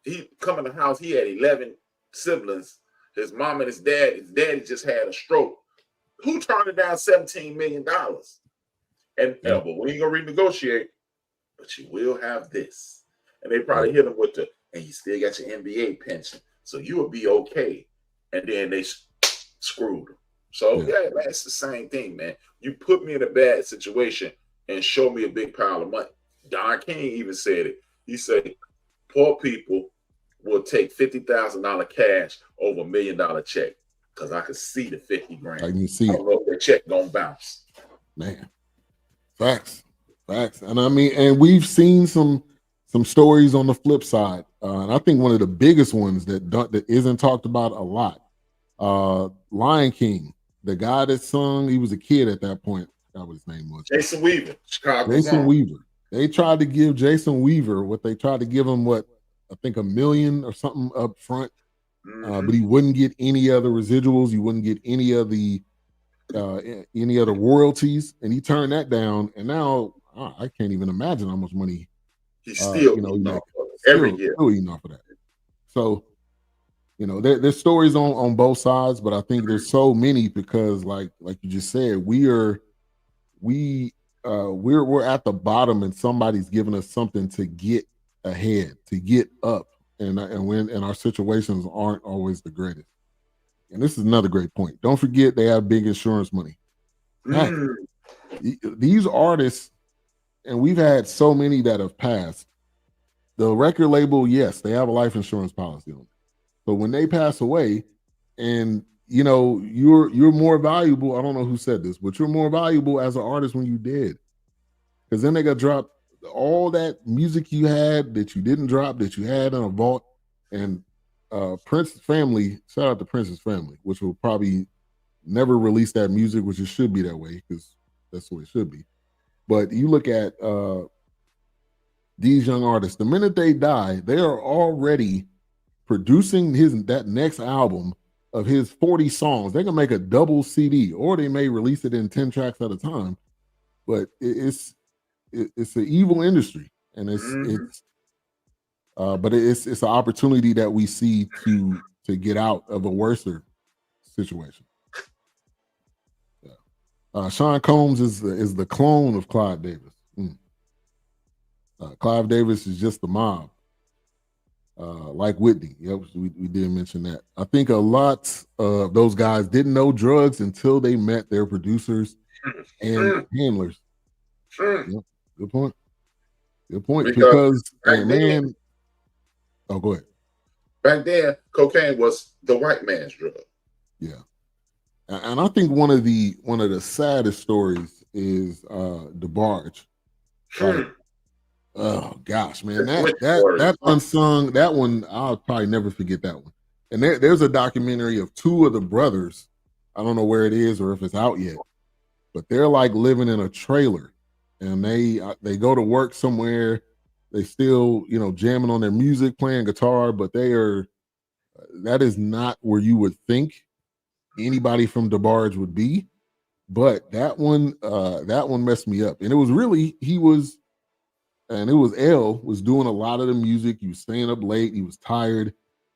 he come in the house, he had 11 siblings. His mom and his daddy just had a stroke. Who turned it down $17 million? And but we ain't gonna renegotiate, but you will have this. And they probably hit him with and you still got your NBA pension, so you will be okay. And then they screwed him. So yeah, man, it's the same thing, man. You put me in a bad situation and show me a big pile of money. Don King even said it. He said, poor people will take $50,000 cash over $1 million check because I could see the 50 grand. I can see I don't know if that check gonna bounce. Man, facts. And I mean, and we've seen some stories on the flip side. And I think one of the biggest ones that isn't talked about a lot, Lion King, the guy that sung, he was a kid at that point. I forgot what his name was. Jason Weaver, Chicago. Jason Weaver. They tried to give Jason Weaver what they tried to give him, I think $1 million or something up front. But he wouldn't get any other residuals. He wouldn't get any of the any other royalties, and he turned that down. And now I can't even imagine how much money he's still eating off of every year. Still eating off of that. So, there's stories on both sides, but I think there's so many because, like you just said, we're at the bottom, and somebody's giving us something to get ahead, to get up, and our situations aren't always the greatest. And this is another great point. Don't forget they have big insurance money. These artists, and we've had so many that have passed. The record label, yes, they have a life insurance policy on it. But when they pass away, and you're more valuable. I don't know who said this, but you're more valuable as an artist when you're dead. Because then they got drop all that music you had that you didn't drop, that you had in a vault. And Prince's family, shout out to Prince's family, which will probably never release that music, which it should be that way because that's what it should be. But you look at these young artists, the minute they die, they are already producing that next album of his 40 songs. They're gonna make a double CD, or they may release it in 10 tracks at a time. But it's an evil industry, and it's an opportunity that we see to get out of a worser situation. Sean Combs is the clone of Clive Davis. Clive Davis is just the mob, like Whitney. Yep, we did mention that. I think a lot of those guys didn't know drugs until they met their producers and handlers. Yep, good point. Because man, oh, go ahead. Back then, cocaine was the white man's drug. Yeah. And I think one of the saddest stories is DeBarge. Oh gosh, man, that unsung, that one I'll probably never forget that one. And there's a documentary of two of the brothers. I don't know where it is or if it's out yet, but they're like living in a trailer, and they go to work somewhere, They still, jamming on their music, playing guitar, but that is not where you would think anybody from DeBarge would be. But that one messed me up. And it was really, L was doing a lot of the music. He was staying up late. He was tired.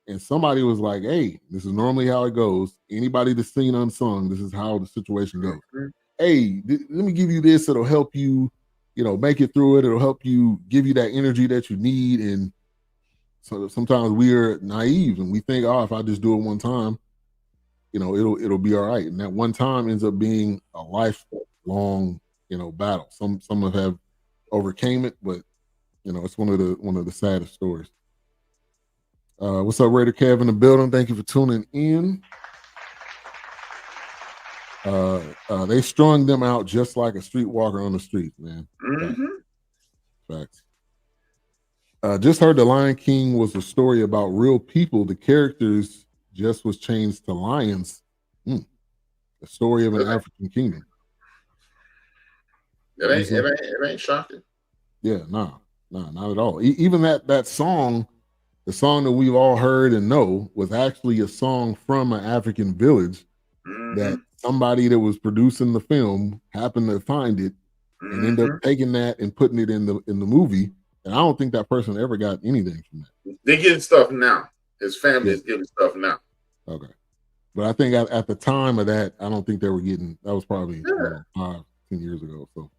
And somebody was like, hey, this is normally how it goes. Anybody that's seen unsung, this is how the situation goes. Mhm. Hey, let me give you this. It'll help you, make it through it. It'll help you, give you that energy that you need. And so sometimes we're naive and we think, oh, if I just do it one time, it'll be all right. And that one time ends up being a lifelong, battle. Some have overcame it, but it's one of the saddest stories. What's up, Raider Kev in the building? Thank you for tuning in. They strung them out just like a streetwalker on the street, man. Facts. Just heard The Lion King was a story about real people. The characters just was changed to lions. The story of an African kingdom. It ain't shocking. Yeah, not at all. Even that song, the song that we've all heard and know, was actually a song from an African village that somebody that was producing the film happened to find it and end up taking that and putting it in the movie. And I don't think that person ever got anything from that. They're getting stuff now. His family is getting stuff now. Okay. But I think at the time of that, I don't think they were getting, that was probably 5-10 years ago. So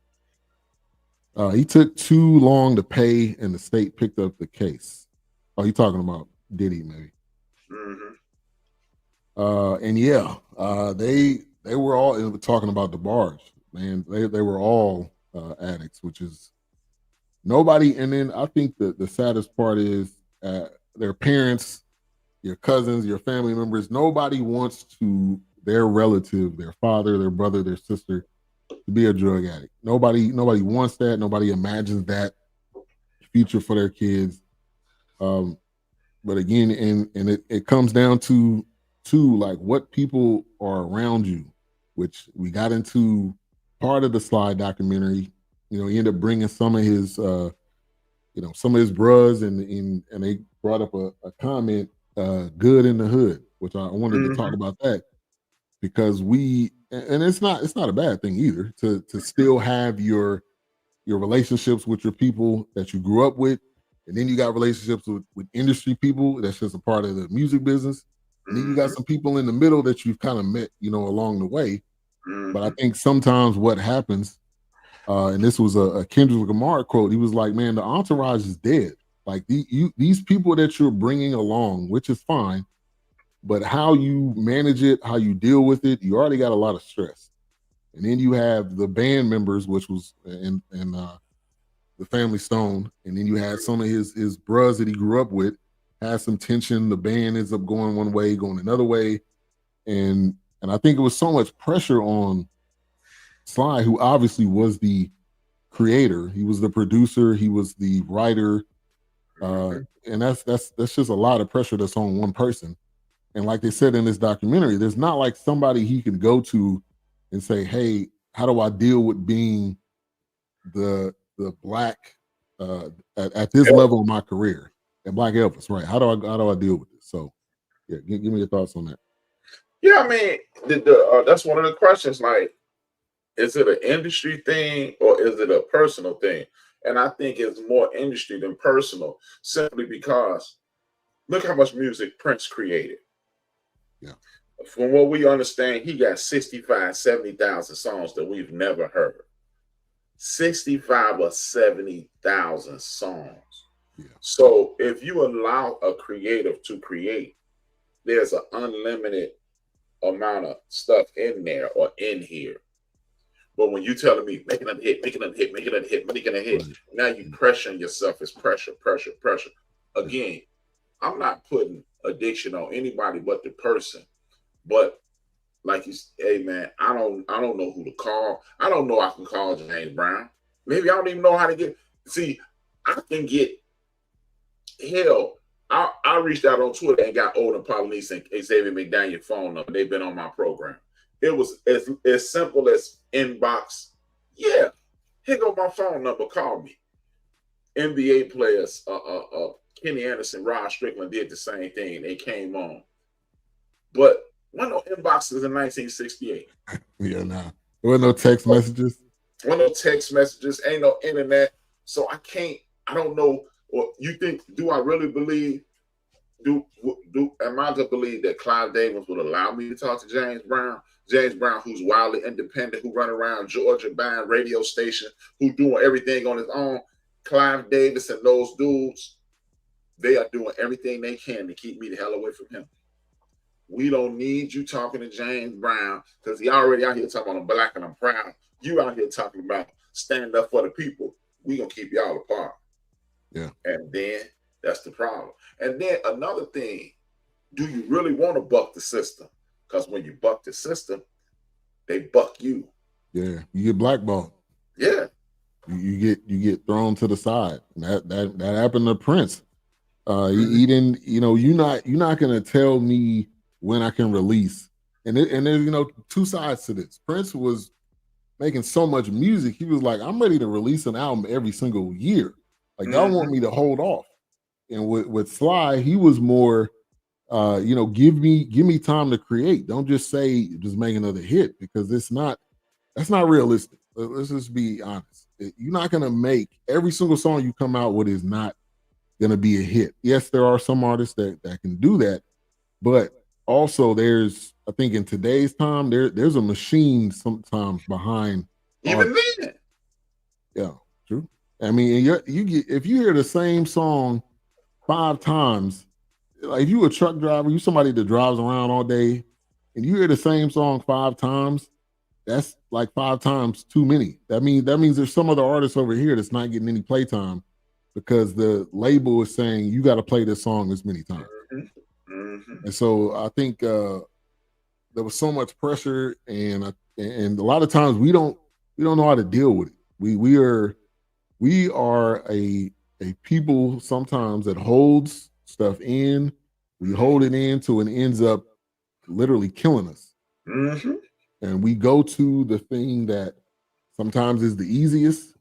he took too long to pay and the state picked up the case. Oh, you talking about Diddy, maybe. And they were all talking about DeBarge, man. They were all addicts, which is nobody. And then I think the saddest part is their parents, your cousins, your family members. Nobody wants their relative, their father, their brother, their sister, to be a drug addict. Nobody wants that. Nobody imagines that future for their kids. But again, and it comes down to like what people are around you, which we got into part of the Sly documentary. He ended up bringing some of his, some of his bros, and they brought up a comment, "Good in the Hood," which I wanted to talk about that because and it's not a bad thing either to still have your relationships with your people that you grew up with. And then you got relationships with industry people. That's just a part of the music business. And then you got some people in the middle that you've kind of met, along the way. But I think sometimes what happens, and this was a Kendrick Lamar quote, he was like, man, the entourage is dead. Like these people that you're bringing along, which is fine, but how you manage it, how you deal with it, you already got a lot of stress. And then you have the band members, which was in the Family Stone, and then you had some of his bros that he grew up with, had some tension. The band ends up going one way, going another way, and I think it was so much pressure on Sly, who obviously was the creator. He was the producer. He was the writer, and that's just a lot of pressure that's on one person. And like they said in this documentary, there's not like somebody he can go to and say, "Hey, how do I deal with being the black at this level of my career, and Black Elvis, right? How do I deal with this?" So, yeah, give me your thoughts on that. Yeah, I mean, that's one of the questions. Like, is it an industry thing or is it a personal thing? And I think it's more industry than personal, simply because look how much music Prince created. Yeah. From what we understand, he got 65, 70,000 songs that we've never heard. 65 or 70,000 songs. Yeah. So if you allow a creative to create, there's an unlimited amount of stuff in there or in here. But when you telling me making a hit, now you pressuring yourself. It's pressure. Again, I'm not putting addiction on anybody but the person. But like you say, hey man, I don't know who to call. I don't know I can call James Brown. Maybe I don't even know how to get. See, I can get hell. I reached out on Twitter and got Odin Polynice and Xavier McDaniel phone number. They've been on my program. It was as simple as inbox. Yeah, here go my phone number. Call me. NBA players, Kenny Anderson, Rod Strickland did the same thing. They came on. But one of no inboxes in 1968. Yeah, nah. There were no text messages. One of no text messages, ain't no internet. So I don't know. Or you think, do I really believe, am I to believe that Clive Davis would allow me to talk to James Brown? James Brown, who's wildly independent, who run around Georgia buying radio station, who doing everything on his own. Clive Davis and those dudes, they are doing everything they can to keep me the hell away from him. We don't need you talking to James Brown because he already out here talking about I'm black and I'm proud. You out here talking about stand up for the people. We gonna keep y'all apart. Yeah. And then that's the problem. And then another thing, do you really want to buck the system? Because when you buck the system, they buck you. Yeah, you get blackballed. Yeah. You get thrown to the side. That happened to Prince. He didn't, you're not gonna tell me when I can release. And there's two sides to this. Prince was making so much music, he was like, I'm ready to release an album every single year. Like y'all want me to hold off. And with Sly, he was more give me time to create. Don't just say just make another hit, because that's not realistic. Let's just be honest. You're not gonna make every single song you come out with is not gonna be a hit. Yes, there are some artists that can do that, but also there's, I think in today's time, there's a machine sometimes behind even then. Yeah, true. I mean, you get, if you hear the same song 5 times, like if you a truck driver, you somebody that drives around all day, and you hear the same song 5 times, that's like 5 times too many. That means there's some other artists over here that's not getting any playtime because the label is saying you got to play this song this many times. And so I think there was so much pressure, and a lot of times we don't know how to deal with it. We are a people sometimes that holds stuff in. We hold it in till it ends up literally killing us. And we go to the thing that sometimes is the easiest.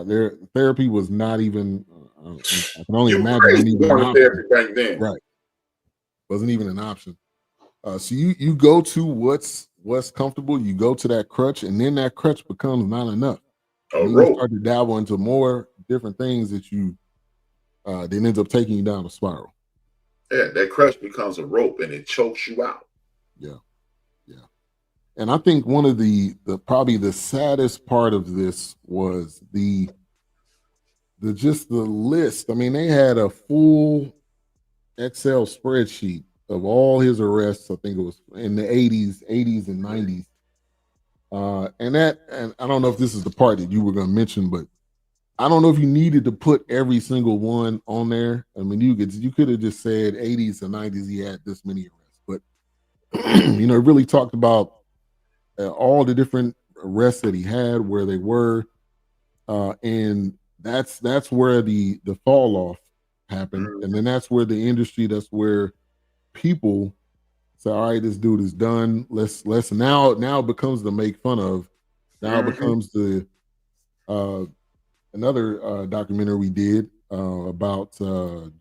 Their therapy was not even. I can only imagine. Wasn't even an option. Back then. Right, wasn't even an option. So you go to what's comfortable. You go to that crutch, and then that crutch becomes not enough. You start to dabble into more different things that then ends up taking you down a spiral. Yeah, that crutch becomes a rope, and it chokes you out. Yeah. And I think one of the probably the saddest part of this was the list. I mean, they had a full Excel spreadsheet of all his arrests. I think it was in the 80s and 90s. And I don't know if this is the part that you were going to mention, but I don't know if you needed to put every single one on there. I mean, you could have just said 80s and 90s he had this many arrests, but it really talked about all the different arrests that he had, where they were, and that's where the fall off happened, and then that's where the industry, that's where people say, all right, this dude is done. Let's now it becomes the make fun of. Now it becomes the another documentary we did about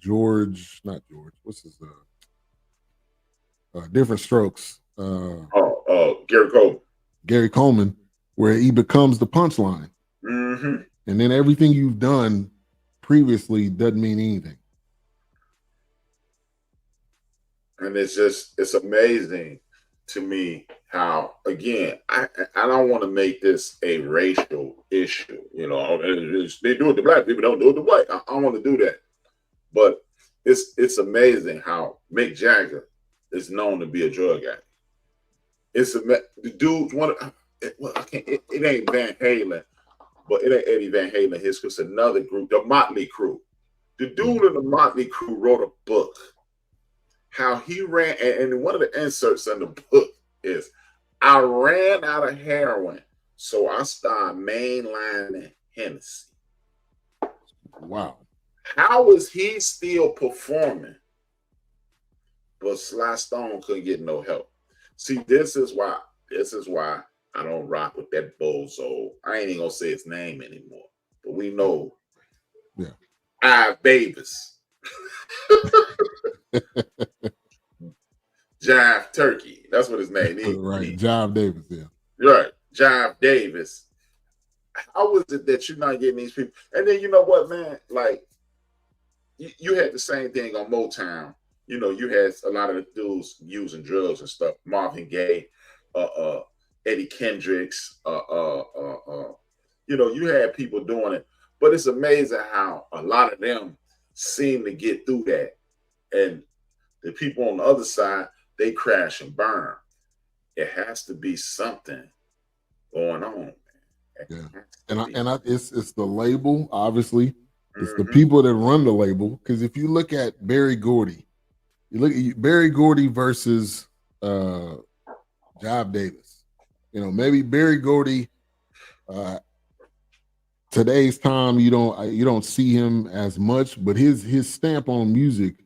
George, not George, what's his Different Strokes. Gary Coleman, where he becomes the punchline. And then everything you've done previously doesn't mean anything. And it's amazing to me how, again, I don't want to make this a racial issue. They do it to black people, don't do it to white. I don't want to do that. But it's amazing how Mick Jagger is known to be a drug addict. The dude's it ain't Van Halen, but it ain't Eddie Van Halen. It's another group, the Motley Crue. The dude in the Motley Crue wrote a book. How he ran, and one of the inserts in the book is, I ran out of heroin, so I started mainlining Hennessy. Wow. How is he still performing? But Sly Stone couldn't get no help. See, this is why I don't rock with that bozo. I ain't even gonna say his name anymore, but we know. Yeah. Jive Davis. Jive Turkey. That's what his name is. Right. Jive Davis, yeah. Right. Jive Davis. How is it that you're not getting these people? And then you know what, man? Like, you had the same thing on Motown. You know, you had a lot of the dudes using drugs and stuff. Marvin Gaye, Eddie Kendricks, you know, you had people doing it. But it's amazing how a lot of them seem to get through that. And the people on the other side, they crash and burn. It has to be something going on. Yeah. And it's the label, obviously. It's the people that run the label. Because if you look at Berry Gordy, you look at Berry Gordy versus Jive Davis. You know, maybe Berry Gordy, today's time you don't see him as much, but his stamp on music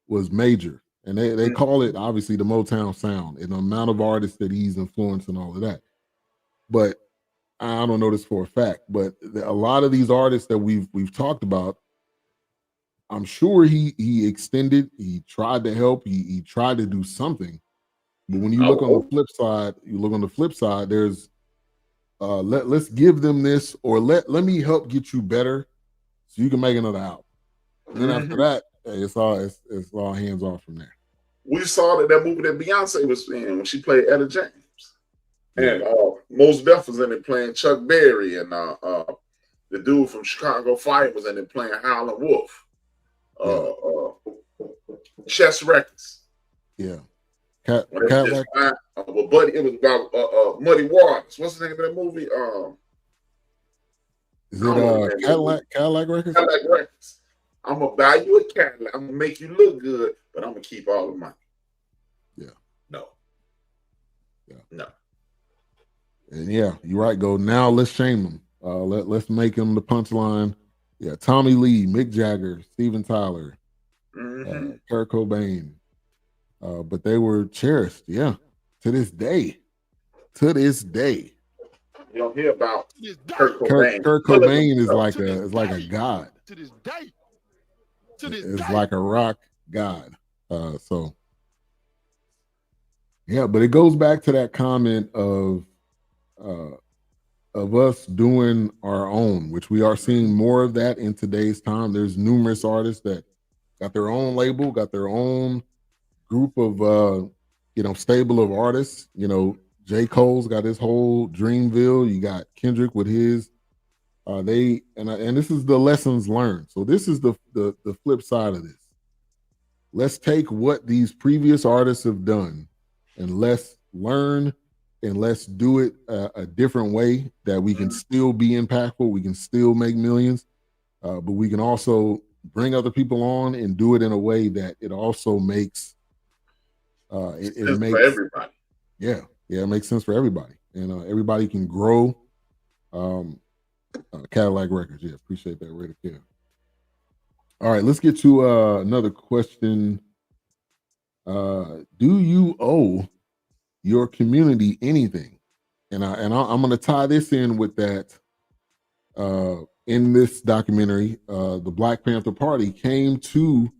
was major. And they call it obviously the Motown sound and the amount of artists that he's influenced and all of that. But I don't know this for a fact, but a lot of these artists that we've talked about, I'm sure he extended, he tried to help, he tried to do something. But when you look on the flip side, there's let's give them this, or let me help get you better so you can make another album. And then after that, it's all hands off from there. We saw that movie that Beyonce was in when she played Etta James. And Mos Def was in it playing Chuck Berry, and the dude from Chicago Fire was in it playing Howlin' Wolf. Chess Records. Yeah. It was about Muddy Waters. What's the name of that movie? Is it Cadillac Records? Cadillac Records. I'm gonna buy you a Cadillac. I'm gonna make you look good, but I'm gonna keep all the money. Yeah. No. Yeah. No. And yeah, you're right. Go now. Let's shame them. Let's make them the punchline. Yeah, Tommy Lee, Mick Jagger, Steven Tyler, Kurt Cobain. But they were cherished. Yeah, to this day. To this day. You don't hear about Kurt Cobain. Kurt Cobain is like a god. To this day. It's like a rock god. So yeah, but it goes back to that comment of us doing our own, which we are seeing more of that in today's time. There's numerous artists that got their own label, got their own group of stable of artists. You know, J. Cole's got his whole Dreamville. You got Kendrick with his. And this is the lessons learned. So this is the flip side of this. Let's take what these previous artists have done, and let's learn, and let's do it a different way that we can still be impactful. We can still make millions, but we can also bring other people on and do it in a way that it also makes it makes for everybody. Yeah, it makes sense for everybody, and everybody can grow. Cadillac Records, yeah, appreciate that, Rate of Care. All right, let's get to another question. Do you owe your community anything? And I'm going to tie this in with that. In this documentary, the Black Panther Party came to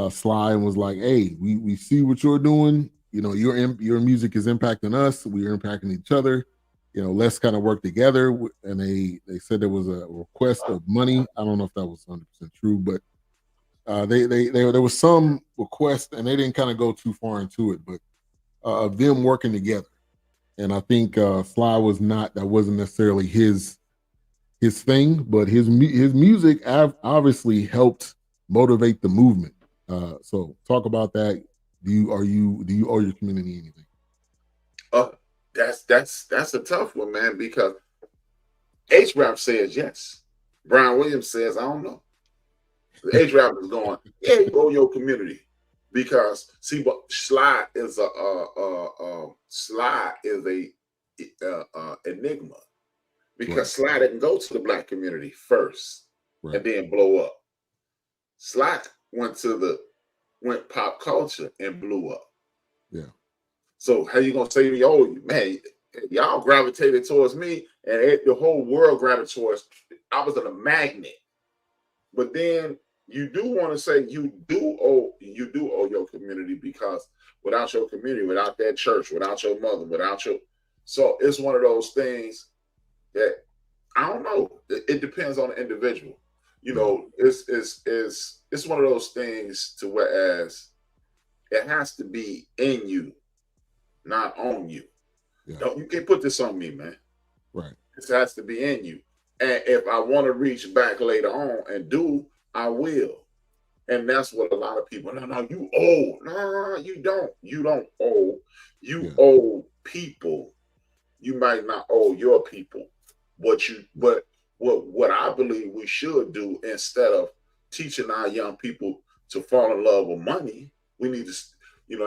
Sly and was like, "Hey, we see what you're doing. You know, your music is impacting us. We are impacting each other. You know, let's kind of work together." And they said there was a request of money. I don't know if that was 100% true, but there was some request, and they didn't kind of go too far into it, but of them working together. And I think Sly that wasn't necessarily his thing, but his music obviously helped motivate the movement. So talk about that. Do you owe your community anything? That's a tough one, man, because H-Rap says yes. Brian Williams says, I don't know. H-Rap is going, yeah, you owe your community. Because see, what Sly is a enigma. Because Sly didn't go to the Black community first and then blow up. Sly went pop culture and blew up. Yeah. So how you gonna say, "Oh man, y'all gravitated towards me, and the whole world gravitated towards"? I was a magnet. But then you do want to say you do owe your community, because without your community, without that church, without your mother, without your, so it's one of those things that I don't know. It depends on the individual. You know, it's one of those things to whereas it has to be in you, not on you. Yeah. Don't, you can't put this on me, man. Right. This has to be in you. And if I want to reach back later on and do, I will. And that's what a lot of people, no, you owe. No, you don't. You don't owe. You owe people. You might not owe your people. But what I believe we should do, instead of teaching our young people to fall in love with money, we need to,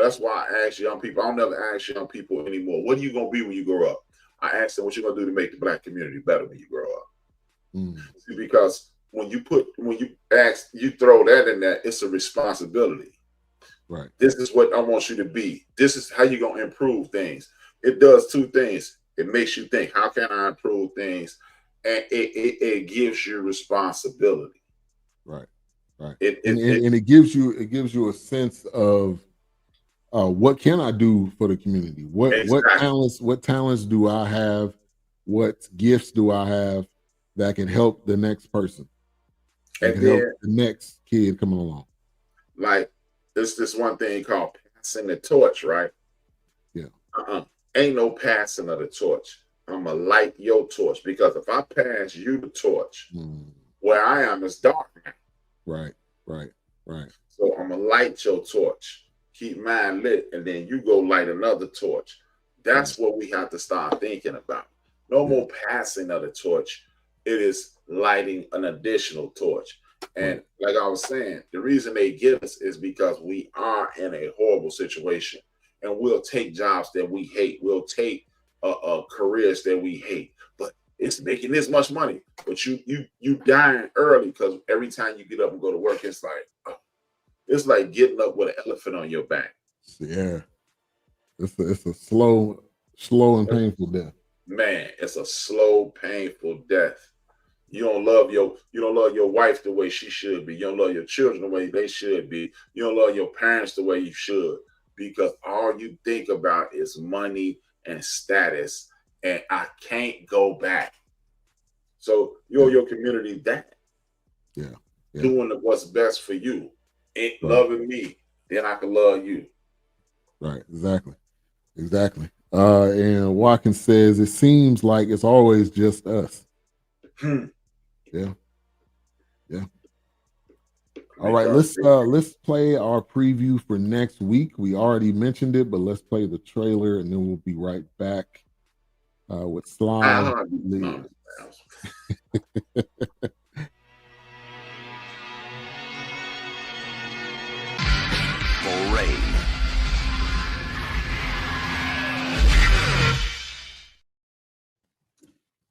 that's why I ask young people. I'll never ask young people anymore, what are you gonna be when you grow up? I ask them, what you gonna do to make the Black community better when you grow up? See, because when you throw that in there, it's a responsibility. Right. This is what I want you to be. This is how you're gonna improve things. It does two things. It makes you think, how can I improve things? And it gives you responsibility. Right. Right. And it gives you a sense of what can I do for the community? What talents do I have? What gifts do I have that can help the next person? That can help the next kid coming along. Like there's this one thing called passing the torch, right? Yeah. Ain't no passing of the torch. I'm gonna light your torch, because if I pass you the torch, where I am is dark now. Right. So I'm gonna light your torch, keep mine lit, and then you go light another torch. That's what we have to start thinking about. No more passing of the torch. It is lighting an additional torch. And like I was saying, the reason they get us is because we are in a horrible situation, and we'll take jobs that we hate. We'll take careers that we hate, but it's making this much money. But you dying early, because every time you get up and go to work, it's like getting up with an elephant on your back. Yeah, it's a slow and painful death. Man, it's a slow, painful death. You don't love your wife the way she should be. You don't love your children the way they should be. You don't love your parents the way you should, because all you think about is money and status, and I can't go back. So you owe your community that. Yeah. Doing what's best for you. Ain't loving me, then I can love you. Right. Exactly. And Watkins says, it seems like it's always just us. Yeah. All right, let's play our preview for next week. We already mentioned it, but let's play the trailer, and then we'll be right back with Sly Lives.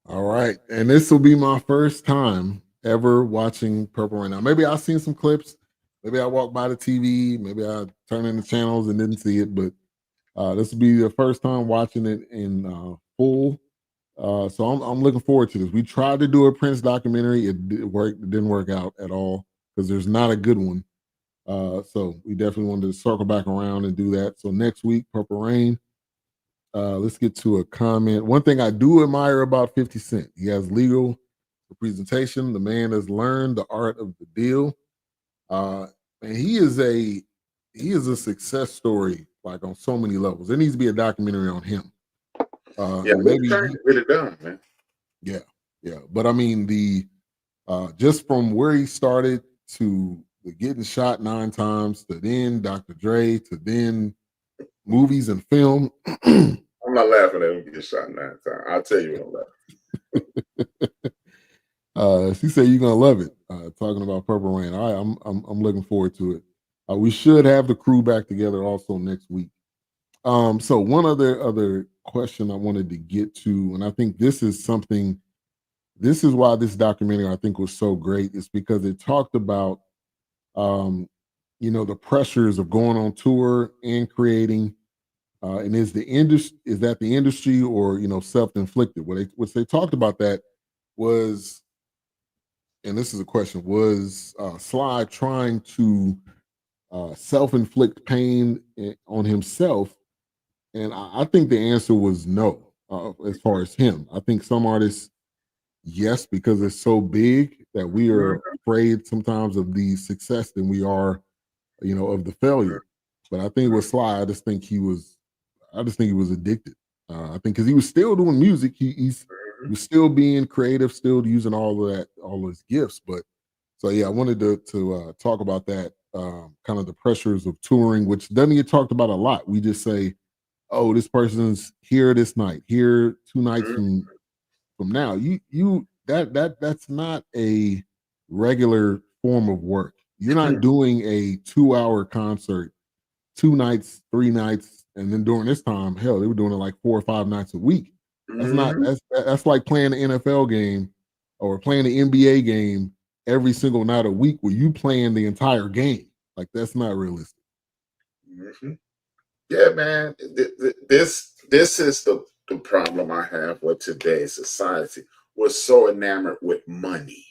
All right, and this will be my first time ever watching Purple Rain. Now, maybe I've seen some clips. Maybe I walked by the TV. Maybe I turned in the channels and didn't see it. But this will be the first time watching it in full. So I'm looking forward to this. We tried to do a Prince documentary. It didn't work out at all, because there's not a good one. So we definitely wanted to circle back around and do that. So next week, Purple Rain. Let's get to a comment. One thing I do admire about 50 Cent, he has legal representation. The man has learned the art of the deal. And he is a success story, like on so many levels. There needs to be a documentary on him. Maybe get it done, man. Yeah. But I mean, the just from where he started to the getting shot 9 times, to then Dr. Dre, to then movies and film. I'm not laughing at him getting shot 9 times. I'll tell you when I'm laughing. She said you're gonna love it. Talking about Purple Rain. All right, I'm looking forward to it. We should have the crew back together also next week. So one other question I wanted to get to, and I think this is why this documentary I think was so great, is because it talked about the pressures of going on tour and creating, and is that the industry or self-inflicted? What they talked about that was and this is a question: was Sly trying to self-inflict pain on himself? And I think the answer was no. As far as him, I think some artists, yes, because it's so big that we are afraid sometimes of the success than we are, of the failure. But I think with Sly, I just think he was addicted. I think because he was still doing music, he was still being creative, still using all of that, all of his gifts. But so yeah, I wanted to talk about that, kind of the pressures of touring, which doesn't get talked about a lot. We just say, oh, this person's here this night, here 2 nights from now. That's not a regular form of work. You're not doing a 2-hour concert 2 nights, 3 nights, and then during this time, hell, they were doing it like 4 or 5 nights a week. That's not that's like playing an NFL game or playing an NBA game every single night a week where you playing the entire game. Like that's not realistic. Yeah, man. This is the problem I have with today's society. We're so enamored with money.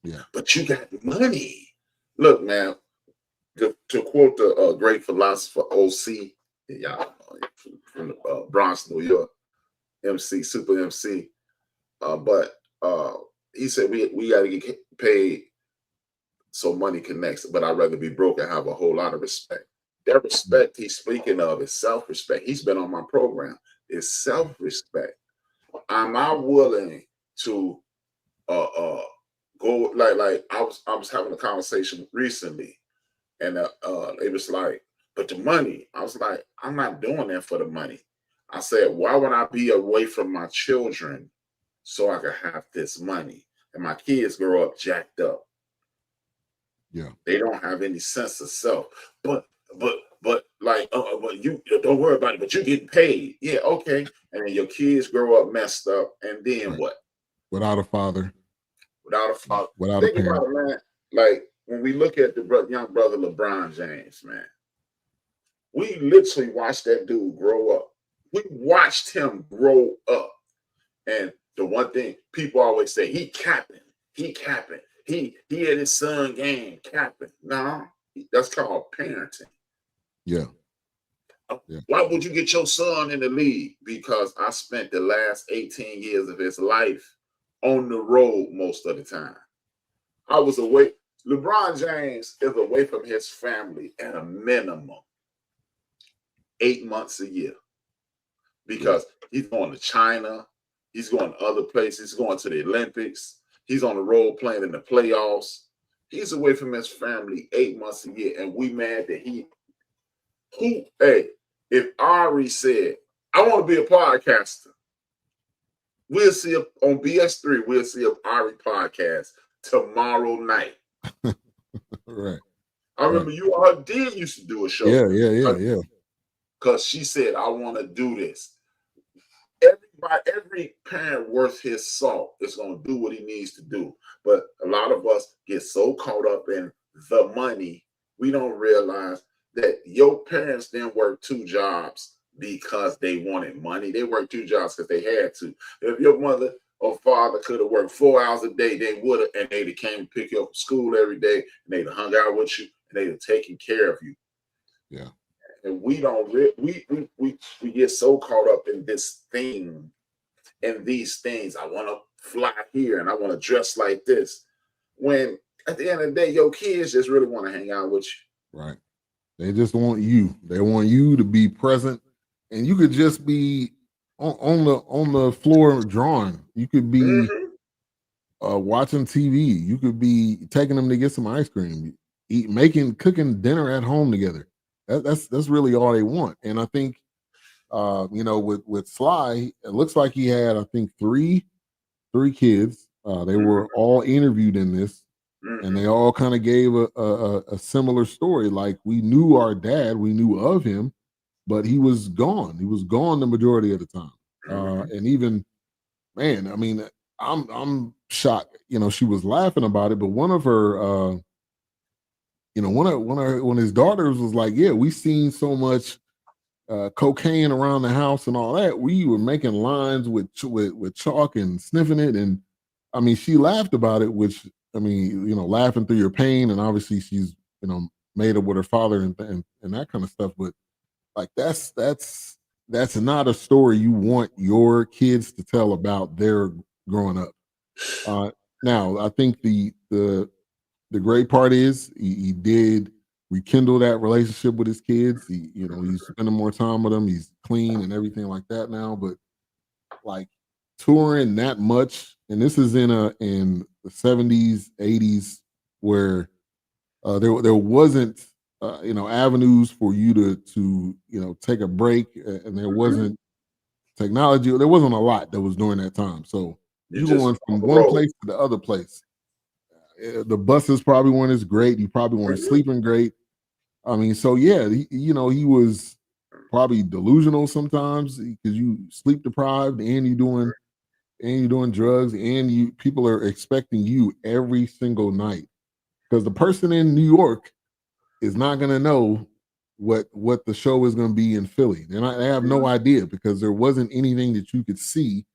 Yeah. But you got money. Look, man, to quote the great philosopher OC, y'all from Bronx, New York, MC, Super MC. But he said we got to get paid so money connects, but I'd rather be broke and have a whole lot of respect. That respect he's speaking of is self-respect. He's been on my program. It's self-respect. Am I willing to go like I was having a conversation recently, and it was like, but the money. I was like, I'm not doing that for the money. I said, why would I be away from my children so I could have this money? And my kids grow up jacked up. Yeah, they don't have any sense of self. But like, but you don't worry about it. But you get paid, yeah, okay. And then your kids grow up messed up, and then right. what? Without a father, Without a father. without a Think about parent. it, man. Like when we look at the young brother LeBron James, man, we literally watched that dude grow up. We watched him grow up. And the one thing people always say, he capping. He had his son game capping. No, that's called parenting. Yeah. Why would you get your son in the league? Because I spent the last 18 years of his life on the road most of the time. I was away. LeBron James is away from his family at a minimum 8 months a year because he's going to China. He's going to other places. He's going to the Olympics. He's on the road playing in the playoffs. He's away from his family 8 months a year. And we mad that if Ari said, I want to be a podcaster, we'll see on BS3, we'll see an Ari podcast tomorrow night. Right. I remember you and her did used to do a show. Yeah. Because she said, I want to do this. Every parent worth his salt is going to do what he needs to do. But a lot of us get so caught up in the money, we don't realize that your parents didn't work 2 jobs because they wanted money. They worked 2 jobs because they had to. If your mother or father could have worked 4 hours a day, they would have, and they'd have came to pick you up from school every day, and they'd have hung out with you, and they'd have taken care of you. Yeah. And we don't we get so caught up in this thing and these things. I want to fly here and I want to dress like this. When at the end of the day, your kids just really want to hang out with you. Right. They just want you. They want you to be present, and you could just be on the floor drawing. You could be watching TV. You could be taking them to get some ice cream, cooking dinner at home together. That's really all they want. And I think, with Sly, it looks like he had, I think, three kids. They were all interviewed in this. And they all kind of gave a similar story. Like, we knew our dad, we knew of him, but he was gone. He was gone the majority of the time. And even, man, I mean, I'm shocked. She was laughing about it, but one of her, one of his daughters was like, "Yeah, we seen so much cocaine around the house and all that. We were making lines with chalk and sniffing it, and I mean, she laughed about it, which I mean, laughing through your pain, and obviously she's made up with her father and that kind of stuff. But like that's not a story you want your kids to tell about their growing up. Now, I think the great part is he did rekindle that relationship with his kids. He's spending more time with them. He's clean and everything like that now. But like touring that much, and this is in the 70s, 80s, where there wasn't avenues for you to take a break, and there wasn't technology. There wasn't a lot that was during that time. So you going from one place to the other place. The buses probably weren't as great. You probably weren't sleeping great. I mean, so yeah, he was probably delusional sometimes because you sleep deprived and you're doing drugs, and people are expecting you every single night, because the person in New York is not going to know what the show is going to be in Philly. And I have no idea, because there wasn't anything that you could see.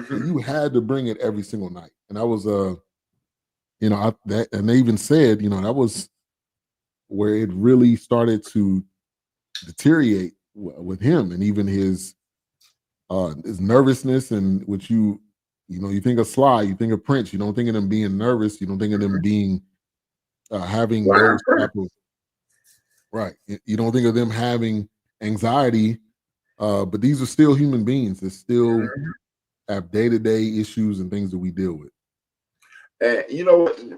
So you had to bring it every single night. And that was and they even said, that was where it really started to deteriorate with him, and even his nervousness, and which you think of Sly, you think of Prince, you don't think of them being nervous, you don't think of them being having those type of right. You don't think of them having anxiety, but these are still human beings that still have day-to-day issues and things that we deal with. And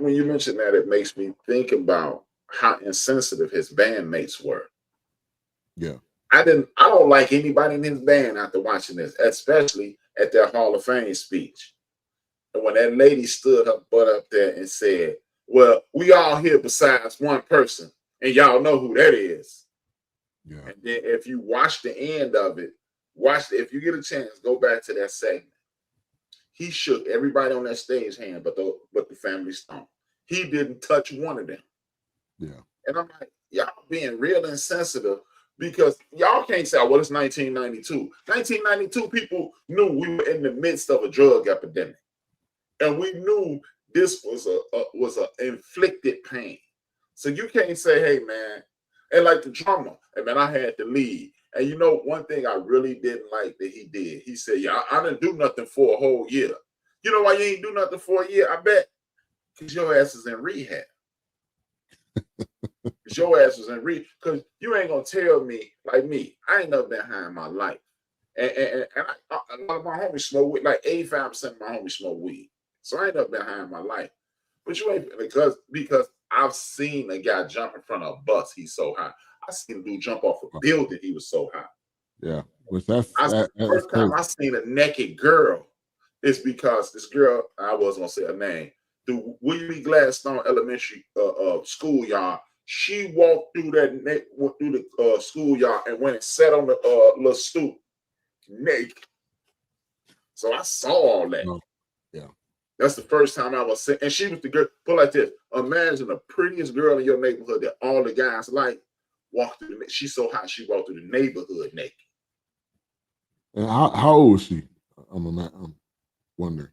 when you mention that, it makes me think about how insensitive his bandmates were. Yeah. I don't like anybody in his band after watching this, especially at their Hall of Fame speech. And when that lady stood her butt up there and said, "Well, we all here besides one person, and y'all know who that is." Yeah. And then if you watch the end of it, if you get a chance, go back to that segment. He shook everybody on that stage hand, but the Family Stone. He didn't touch one of them. Yeah. And I'm like, y'all being real insensitive, because y'all can't say, well, it's 1992. 1992, people knew we were in the midst of a drug epidemic. And we knew this was a inflicted pain. So you can't say, hey, man, and like the drummer, and man, I had to leave. And one thing I really didn't like that he did, he said, yeah, I didn't do nothing for a whole year. You know why you ain't do nothing for a year? I bet because your ass is in rehab. Because your ass was in rehab. Because you ain't going to tell me, like me, I ain't never been high in my life. And a lot of my homies smoke weed, like 85% of my homies smoke weed. So I ain't never been high in my life. But you ain't, because I've seen a guy jump in front of a bus, he's so high. I seen a dude jump off a building, he was so high. Yeah, which that's first time I seen a naked girl is because this girl, I wasn't gonna say her name, the William E. Gladstone Elementary schoolyard. She walked through the schoolyard and went and sat on the little stoop naked. So I saw all that. Oh, yeah. That's the first time I was seeing, and she was the girl. Put like this: imagine the prettiest girl in your neighborhood that all the guys like walk through. She's so hot, she walked through the neighborhood naked. And how old was she? I'm wondering.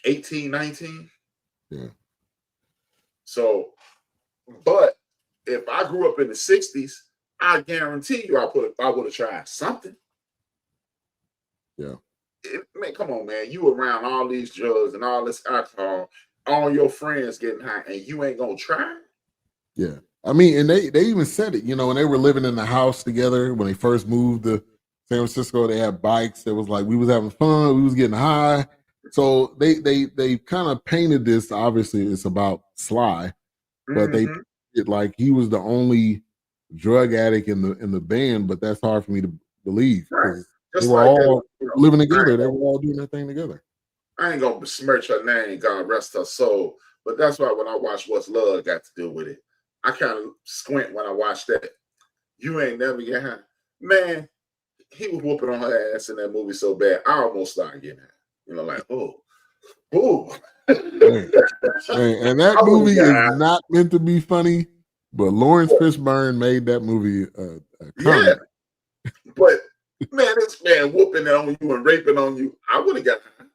18, 19. Yeah. So, but if I grew up in the 60s, I guarantee you I would have tried something. Yeah. Man, come on, man. You around all these drugs and all this alcohol, all your friends getting high, and you ain't gonna try? Yeah. I mean, and they even said it, when they were living in the house together, when they first moved to San Francisco, they had bikes. It was like we was having fun, we was getting high. So they kind of painted this. Obviously, it's about Sly, but they it like he was the only drug addict in the band. But that's hard for me to believe, because they were all living together. They were all doing their thing together. I ain't gonna besmirch her name, God rest her soul. But that's why when I watch What's Love Got to Do with It, I kind of squint when I watch that. You ain't never get high. Man, he was whooping on her ass in that movie so bad, I almost started getting high. Like, oh. Hey, and that movie is not meant to be funny, but Lawrence Fishburne made that movie a comedy. Yeah. But man, this man whooping on you and raping on you, I would have got high.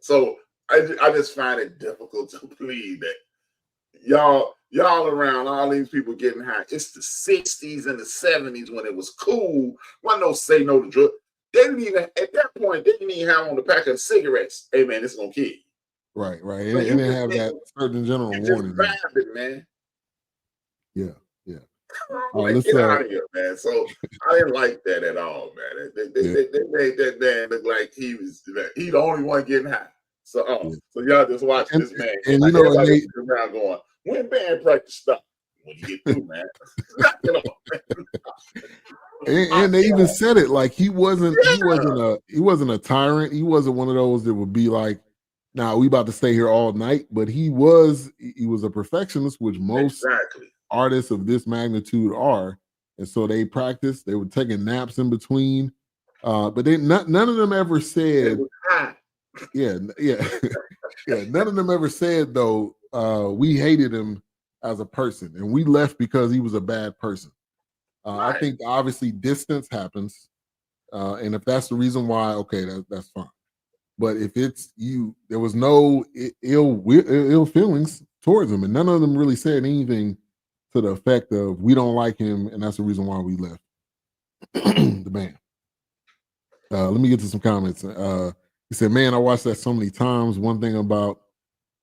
So I just find it difficult to believe that y'all around all these people getting high. It's the 60s and the 70s when it was cool. Why no say no to drugs? They didn't even at that point. They didn't even have on the pack of cigarettes. Hey man, it's gonna kill you. Right. So And they have that certain general warning. Just vibe it, man. Yeah. Like, Let's get out of here, man. So I didn't like that at all, man. They made that man look like he the only one getting high. So so y'all just watch this man. And like, you know, and they around going, when band practice stop? When you get through, man. Knock it off, man. And they even said it like he wasn't a tyrant. He wasn't one of those that would be like, nah, we about to stay here all night. But he was a perfectionist, which most artists of this magnitude are. And so they practiced. They were taking naps in between. But none of them ever said, yeah. None of them ever said though, we hated him as a person and we left because he was a bad person. I think obviously distance happens. And if that's the reason why, okay, that's fine. But if it's you, there was no ill feelings towards him, and none of them really said anything to the effect of we don't like him, and that's the reason why we left the band. Let me get to some comments. He said, "Man, I watched that so many times. One thing about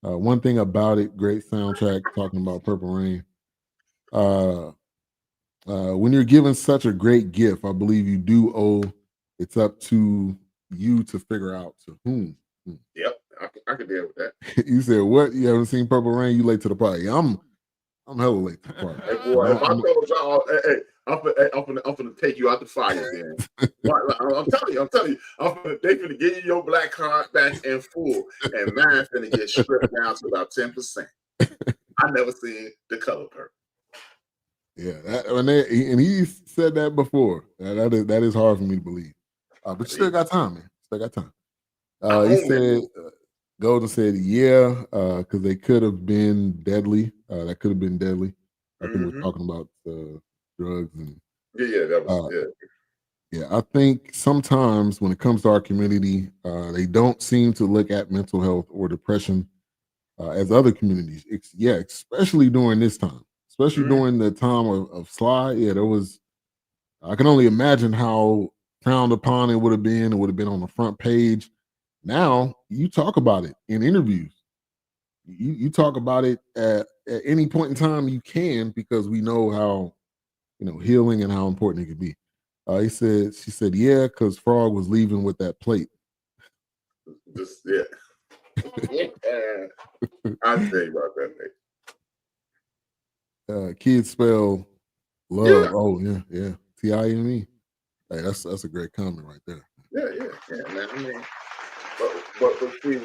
it, great soundtrack. Talking about Purple Rain. When you're given such a great gift, I believe you do owe. It's up to you to figure out to whom." Yep, I can deal with that. You said, "What? You haven't seen Purple Rain? You late to the party?" I'm hella late to the party. Hey, boy, if I told y'all, I'm gonna take you out the fire, then. I'm telling you, they gonna give you your black card back in full, and mine's gonna get stripped down to about 10%. I never seen The Color Purple. Yeah, and he said that before. That is hard for me to believe. But you still got time, man. Still got time. He said, Golden said, yeah, because they could have been deadly. That could have been deadly. I think we're talking about drugs and that was yeah. I think sometimes when it comes to our community, they don't seem to look at mental health or depression as other communities. Especially during this time, especially during the time of Sly. Yeah, there was. I can only imagine how frowned upon it would have been. It would have been on the front page. Now you talk about it in interviews. You talk about it at any point in time you can, because we know how healing and how important it can be. She said, yeah, because Frog was leaving with that plate. Yeah. I'll tell you about that. Kids spell love. Yeah. Oh yeah. Time. Hey, that's a great comment right there. Yeah, man. I mean, but see,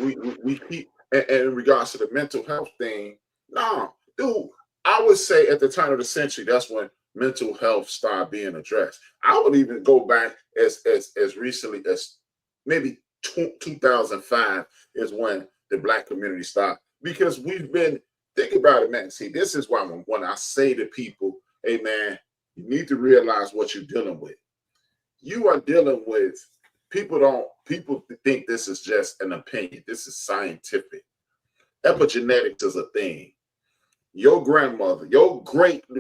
we keep in regards to the mental health thing. No, dude, I would say at the turn of the century, that's when mental health started being addressed. I would even go back as recently as maybe 2005 is when the Black community started, because we've been, think about it, man. See, this is why when I say to people, hey man, you need to realize what you're dealing with. You are dealing with people think this is just an opinion. This is scientific. Epigenetics is a thing. Your grandmother,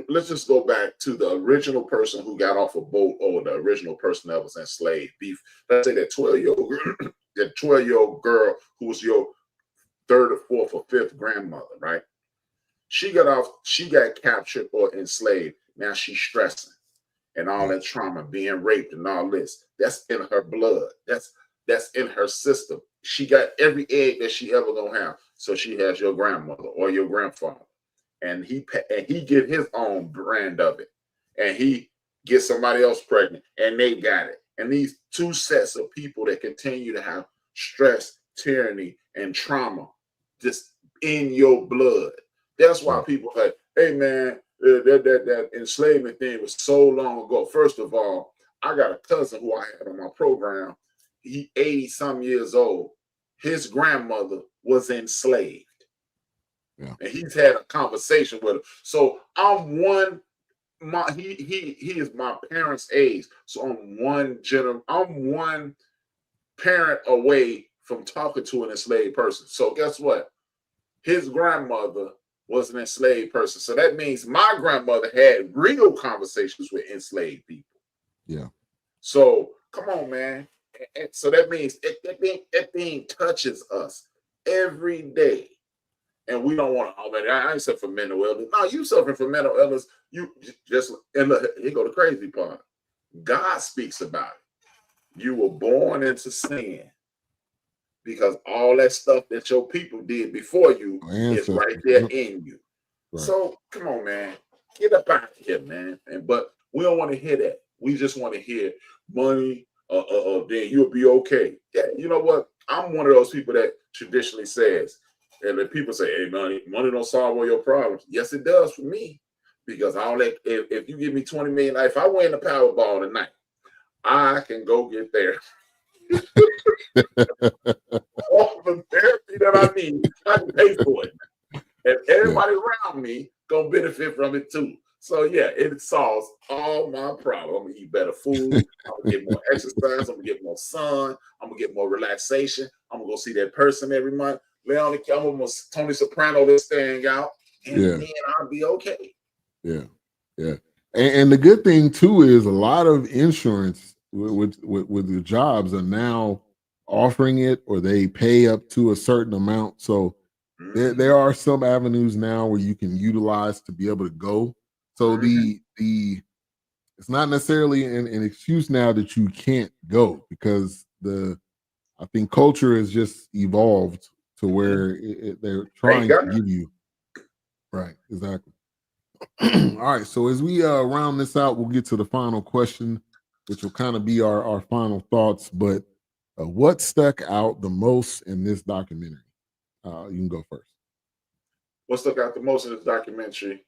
let's just go back to the original person who got off a boat, or the original person that was enslaved. Let's say that 12-year-old girl who was your third or fourth or fifth grandmother, right? She got captured or enslaved. Now she's stressing and all that trauma, being raped and all this. That's in her blood. That's in her system. She got every egg that she ever gonna have. So she has your grandmother or your grandfather. And he get his own brand of it, and he gets somebody else pregnant, and they got it. And these two sets of people that continue to have stress, tyranny, and trauma just in your blood. That's why people like, hey man, that enslavement thing was so long ago. First of all, I got a cousin who I had on my program. He 80-some years old. His grandmother was enslaved. Yeah. And he's had a conversation with her. So I'm he is my parents' age. So I'm one parent away from talking to an enslaved person. So guess what? His grandmother was an enslaved person. So that means my grandmother had real conversations with enslaved people. Yeah. So come on, man. And so that means that thing touches us every day. And we don't want to, oh man, I ain't suffering from mental illness. No, you suffering from mental illness. You just, and look, here go the crazy part. God speaks about it. You were born into sin because all that stuff that your people did before you is right there in you. Right. So come on, man. Get up out of here, man. But we don't want to hear that. We just want to hear money, then you'll be okay. Yeah, you know what? I'm one of those people that traditionally says, and the people say, hey, money don't solve all your problems. Yes, it does for me. Because all that, if you give me 20 million, if I win the Powerball tonight, I can go get there. All the therapy that I need, I can pay for it. And everybody around me gonna benefit from it too. So yeah, it solves all my problems. I'm gonna eat better food, I'm gonna get more exercise, I'm gonna get more sun, I'm gonna get more relaxation, I'm gonna go see that person every month. I'm gonna Tony Soprano this thing out, and then I'll be okay. Yeah. And the good thing too is a lot of insurance with the jobs are now offering it, or they pay up to a certain amount. So there are some avenues now where you can utilize to be able to go. So the it's not necessarily an excuse now that you can't go, because I think culture has just evolved to where they're trying to give you. Right, exactly. All right, so as we round this out, we'll get to the final question, which will kind of be our final thoughts. But what stuck out the most in this documentary? You can go first. What stuck out the most in this documentary?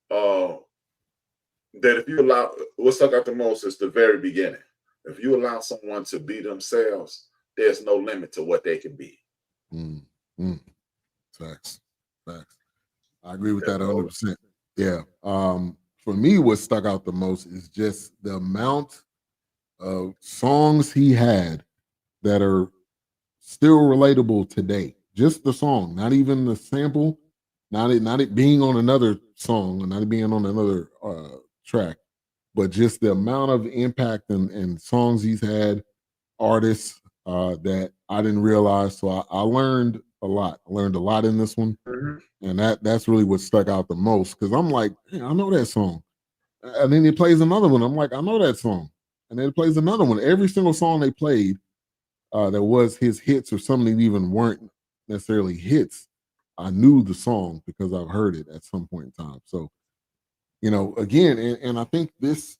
What stuck out the most is the very beginning. If you allow someone to be themselves, there's no limit to what they can be. Facts. I agree with that 100%. Yeah. For me, what stuck out the most is just the amount of songs he had that are still relatable today. Just the song, not even the sample, not it being on another song, and not it being on another track, but just the amount of impact and songs he's had, artists that I didn't realize. So I learned a lot. I learned a lot in this one. And that's really what stuck out the most, because I'm like, hey, I know that song. And then he plays another one. I'm like, I know that song. And then it plays another one. Every single song they played that was his hits, or some that even weren't necessarily hits, I knew the song because I've heard it at some point in time. So, again, and I think this,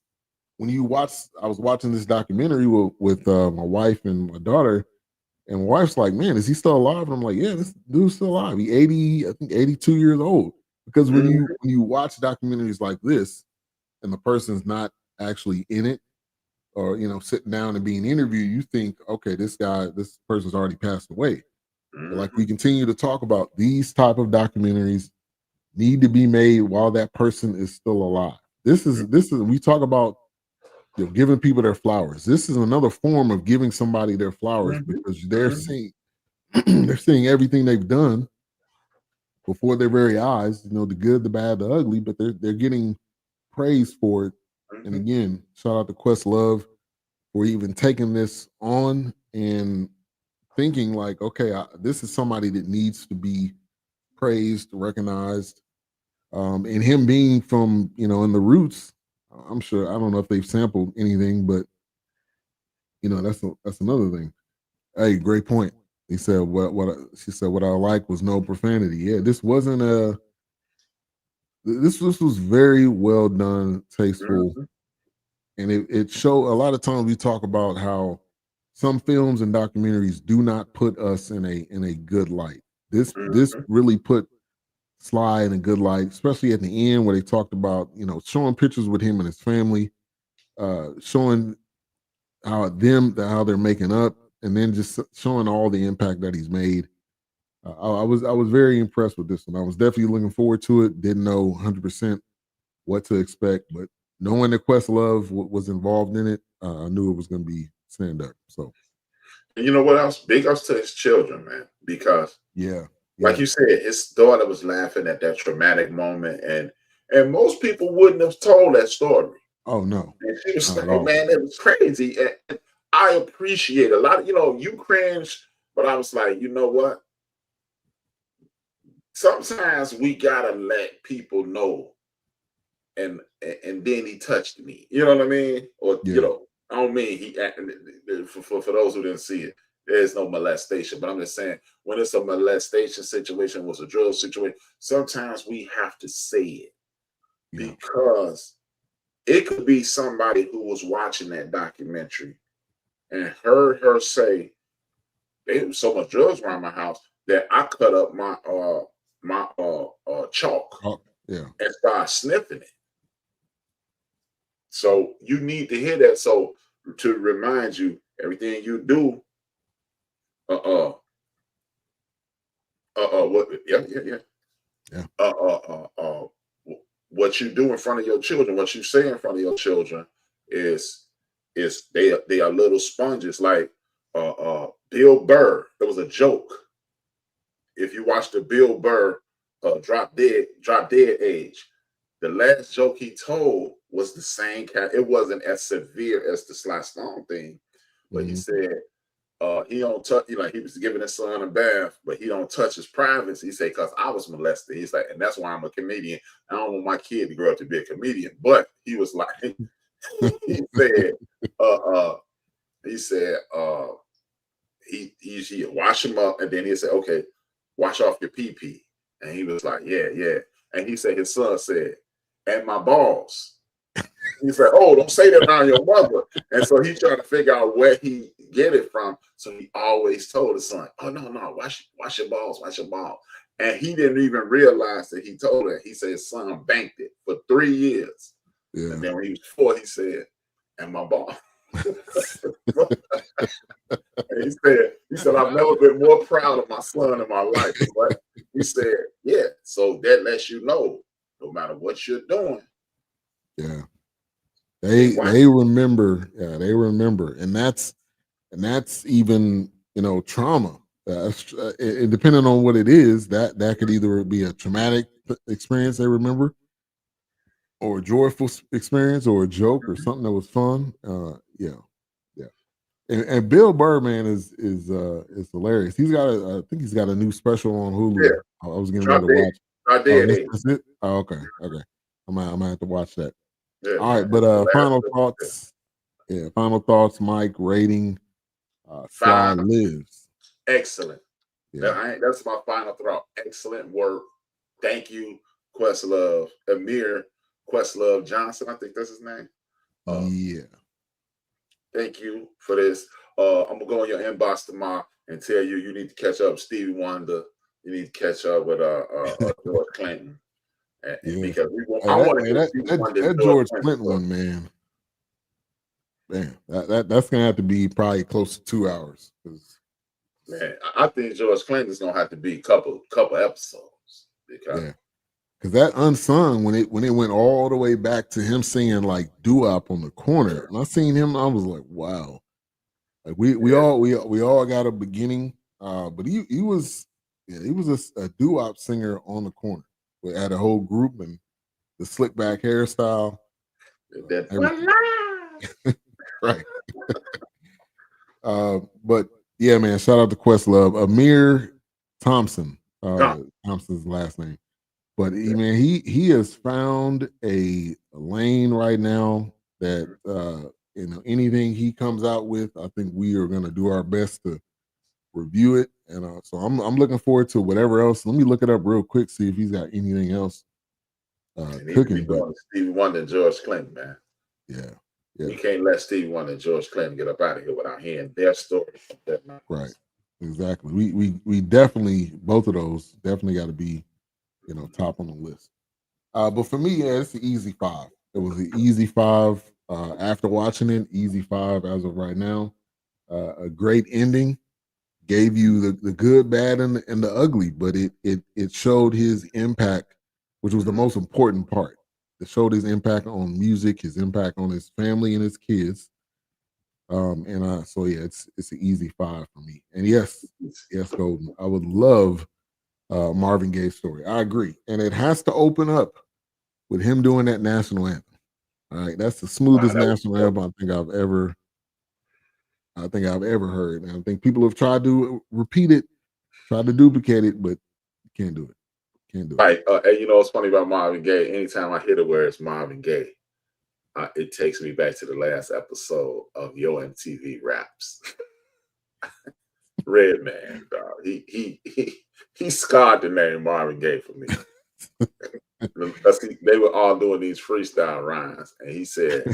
when you watch, I was watching this documentary with my wife and my daughter, and my wife's like, man, is he still alive? And I'm like, yeah, this dude's still alive. He 82 years old. Because when you watch documentaries like this, and the person's not actually in it, or sitting down and being interviewed, you think, okay, this person's already passed away. But like we continue to talk about, these type of documentaries need to be made while that person is still alive. This is we talk about giving people their flowers. This is another form of giving somebody their flowers, because they're seeing they're seeing everything they've done before their very eyes, the good, the bad, the ugly, but they're getting praise for it. And again, shout out to Questlove for even taking this on and thinking like, okay, this is somebody that needs to be praised, recognized. And him being from, in the roots, I'm sure, I don't know if they've sampled anything, but that's another thing. Hey, great point. He said she said what I like was no profanity. Yeah, this wasn't this was very well done, tasteful. And it showed. A lot of times we talk about how some films and documentaries do not put us in a good light. This really put Sly in a good light, especially at the end where they talked about, showing pictures with him and his family, showing how they're making up, and then just showing all the impact that he's made. I was very impressed with this one. I was definitely looking forward to it. Didn't know 100% what to expect, but knowing that Questlove was involved in it, I knew it was going to be stand up. So And you know what else? Big ups to his children, man, because Yeah. like you said, his daughter was laughing at that traumatic moment, and most people wouldn't have told that story. Oh no, And she was not at like, all. man, it was crazy. And I appreciate a lot of, you cringe, but I was like, you know what? Sometimes we gotta let people know. And then he touched me. You know what I mean? Or Yeah. I don't mean he for those who didn't see it, there's no molestation. But I'm just saying when it's a molestation situation, was a drug situation, sometimes we have to say it Yeah. because it could be somebody who was watching that documentary and heard her say, there was so much drugs around my house that I cut up my chalk Oh, yeah. and started sniffing it. So you need to hear that. So to remind you, everything you do, what, yeah. Yeah. What you do in front of your children, what you say in front of your children, is they are little sponges. Like Bill Burr, there was a joke. If you watch the Bill Burr Drop Dead Age, the last joke he told was the same kind. It wasn't as severe as the Sly Stone thing, but he said he don't touch. Like he was giving his son a bath, but he don't touch his privates. He said, "Cause I was molested." He's like, and that's why I'm a comedian. I don't want my kid to grow up to be a comedian. But he was like, he said, he said, he wash him up, and then he said, "Okay, wash off your pee pee." And he was like, "Yeah, yeah." And he said, his son said, "And my balls." He said, "Oh, don't say that around your mother." And so he tried to figure out where he get it from. So he always told his son, "Oh no, wash your balls, wash your balls." And he didn't even realize that he told her. He said his son banked it for 3 years. Yeah. And then when he was 4, he said, "And my ball." And he said, "I've never been more proud of my son in my life." But he said, "Yeah." So that lets you know, no matter what you're doing. Yeah. They remember. Yeah, they remember, and that's even trauma. Depending on what it is, that could either be a traumatic experience they remember, or a joyful experience, or a joke, or something that was fun. Yeah. And Bill Burr, man, is hilarious. He's got I think he's got a new special on Hulu. Yeah. I was getting ready to watch. That's it. Oh, okay. I'm gonna have to watch that. Yeah, all right, man. but final thoughts. Yeah, final thoughts, Mike. Rating. Sly Lives. Excellent. Yeah. That's my final thought. Excellent work. Thank you, Questlove. Ahmir Questlove Johnson, I think that's his name. Yeah. Thank you for this. I'm gonna go in your inbox tomorrow and tell you need to catch up with Stevie Wonder. You need to catch up with George Clinton. Yeah. Because I want to get Stevie Wonder and that George Clinton one, man. Man, that's gonna have to be probably close to 2 hours. Man, I think George Clinton's gonna have to be a couple episodes because that Unsung, when it went all the way back to him singing like doo-wop on the corner, and I seen him, I was like, wow. Like we all got a beginning, but he was a doo-wop singer on the corner. We had a whole group and the slick back hairstyle. Right. But yeah, man, shout out to Questlove. Ahmir Thompson. Thompson's last name. But he has found a lane right now that anything he comes out with, I think we are gonna do our best to review it. And so I'm looking forward to whatever else. Let me look it up real quick, see if he's got anything else cooking. But Stevie Wonder and George Clinton, man. Yeah. We can't let Stevie Wonder and George Clinton get up out of here without hearing their story. Right. Exactly. We definitely, both of those definitely got to be, top on the list. But for me, it's an easy 5. It was an easy 5 after watching it. Easy 5 as of right now. A great ending. Gave you the good, bad, and the ugly, but it showed his impact, which was the most important part. It showed his impact on music, his impact on his family and his kids. So yeah, it's an easy 5 for me. And yes, Golden. I would love Marvin Gaye's story. I agree, and it has to open up with him doing that national anthem. All right, that's the smoothest national anthem I think I've ever heard. And I think people have tried to repeat it, tried to duplicate it, but can't do it. Can't do it. Right. And you know what's funny about Marvin Gaye? Anytime I hear the words Marvin Gaye, it takes me back to the last episode of Yo MTV Raps. Redman, dog. He scarred the name Marvin Gaye for me. They were all doing these freestyle rhymes, and he said,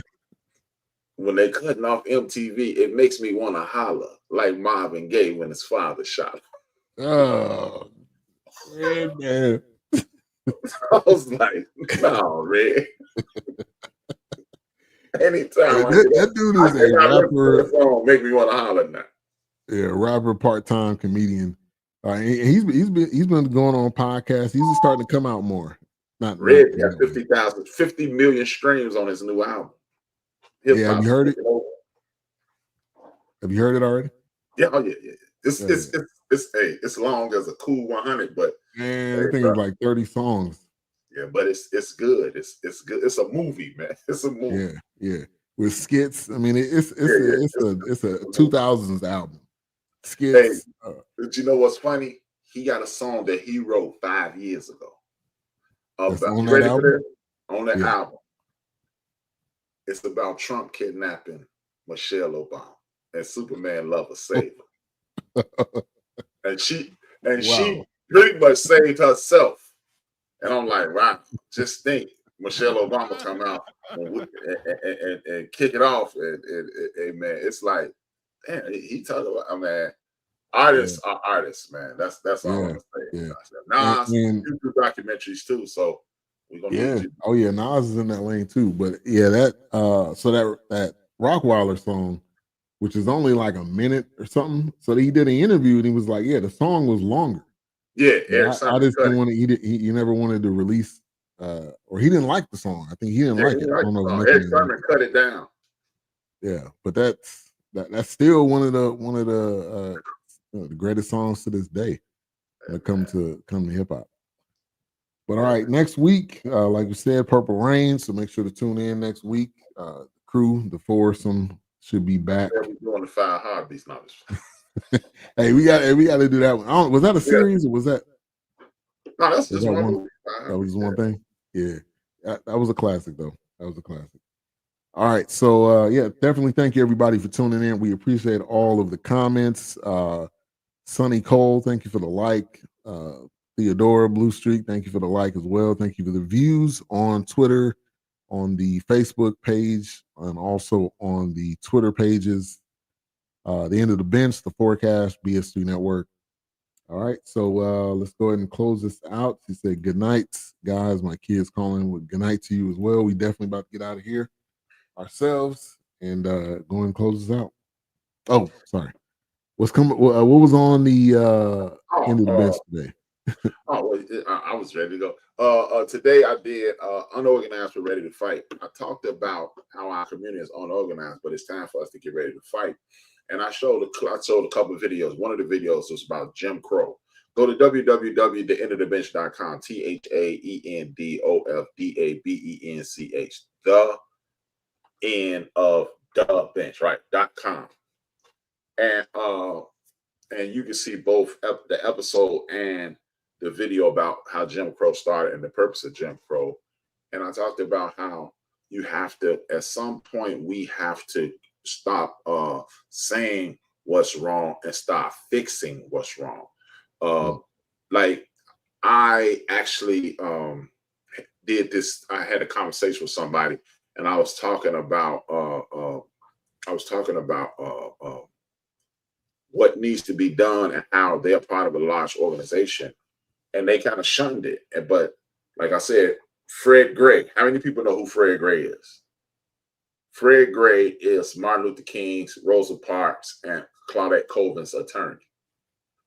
when they cutting off MTV, it makes me want to holler like Marvin Gaye when his father shot him. Oh, man. I was like, no, Red. Anytime that dude is a rapper. Song, make me want to holler now. Yeah, rapper, part-time comedian. He's been going on podcasts. He's starting to come out more. Red got 50 million streams on his new album. Yeah, have you heard it? Have you heard it already? Yeah, yeah. It's long as a cool 100, but man, I think it's like 30 songs. Yeah, but it's good. It's good. It's a movie, man. It's a movie. Yeah. With skits. I mean, it's a 2000s album. Skits. Hey, but you know what's funny? He got a song that he wrote 5 years ago. On that album? On that album. It's about Trump kidnapping Michelle Obama and Superman lover save her. and she pretty much saved herself. And I'm like, wow, just think, Michelle Obama come out and kick it off. And man, it's like, man, he talked about, man, artists are artists, man. That's all I'm gonna say. Yeah. Nas, you do documentaries too, so we're gonna need you. Oh yeah, Nas is in that lane too. But yeah, that Rockweiler song, which is only like a minute or something. So he did an interview and he was like, yeah, the song was longer. Yeah, I just didn't want to. He never wanted to release, or he didn't like the song. I think he didn't like it. I don't know. Eric Sermon cut it down. Yeah, but that's still one of the greatest songs to this day when it come to hip hop. But all right, next week, like we said, Purple Rain. So make sure to tune in next week. The crew, the foursome, should be back. Yeah, we're doing the 5 Heartbeats now. Hey, we got to do that one. Was that a series or was that? No, that's just one. That was one thing. Yeah, that was a classic though. That was a classic. All right, so definitely thank you everybody for tuning in. We appreciate all of the comments. Sonny Cole, thank you for the like. Theodora Blue Streak, thank you for the like as well. Thank you for the views on Twitter, on the Facebook page, and also on the Twitter pages. The End of the Bench, the Fourcast, BS3 Network. All right, so let's go ahead and close this out. She said, good night, guys. My kids calling with good night to you as well. We definitely about to get out of here ourselves and go ahead and close this out. Oh, sorry. What's coming? What was on the End of the Bench today? I was ready to go. Today I did Unorganized but Ready to Fight. I talked about how our community is unorganized, but it's time for us to get ready to fight. And I showed a couple of videos. One of the videos was about Jim Crow. Go to www.theendofthebench.com, TheEndofthebench, the end of the bench, right? .com. And you can see both the episode and the video about how Jim Crow started and the purpose of Jim Crow. And I talked about how you have to, at some point, we have to stop saying what's wrong and start fixing what's wrong. Like I actually did this. I had a conversation with somebody, and I was talking about what needs to be done and how they're part of a large organization, and they kind of shunned it. But like I said, Fred Gray. How many people know who Fred Gray is? Fred Gray is Martin Luther King's, Rosa Parks, and Claudette Colvin's attorney.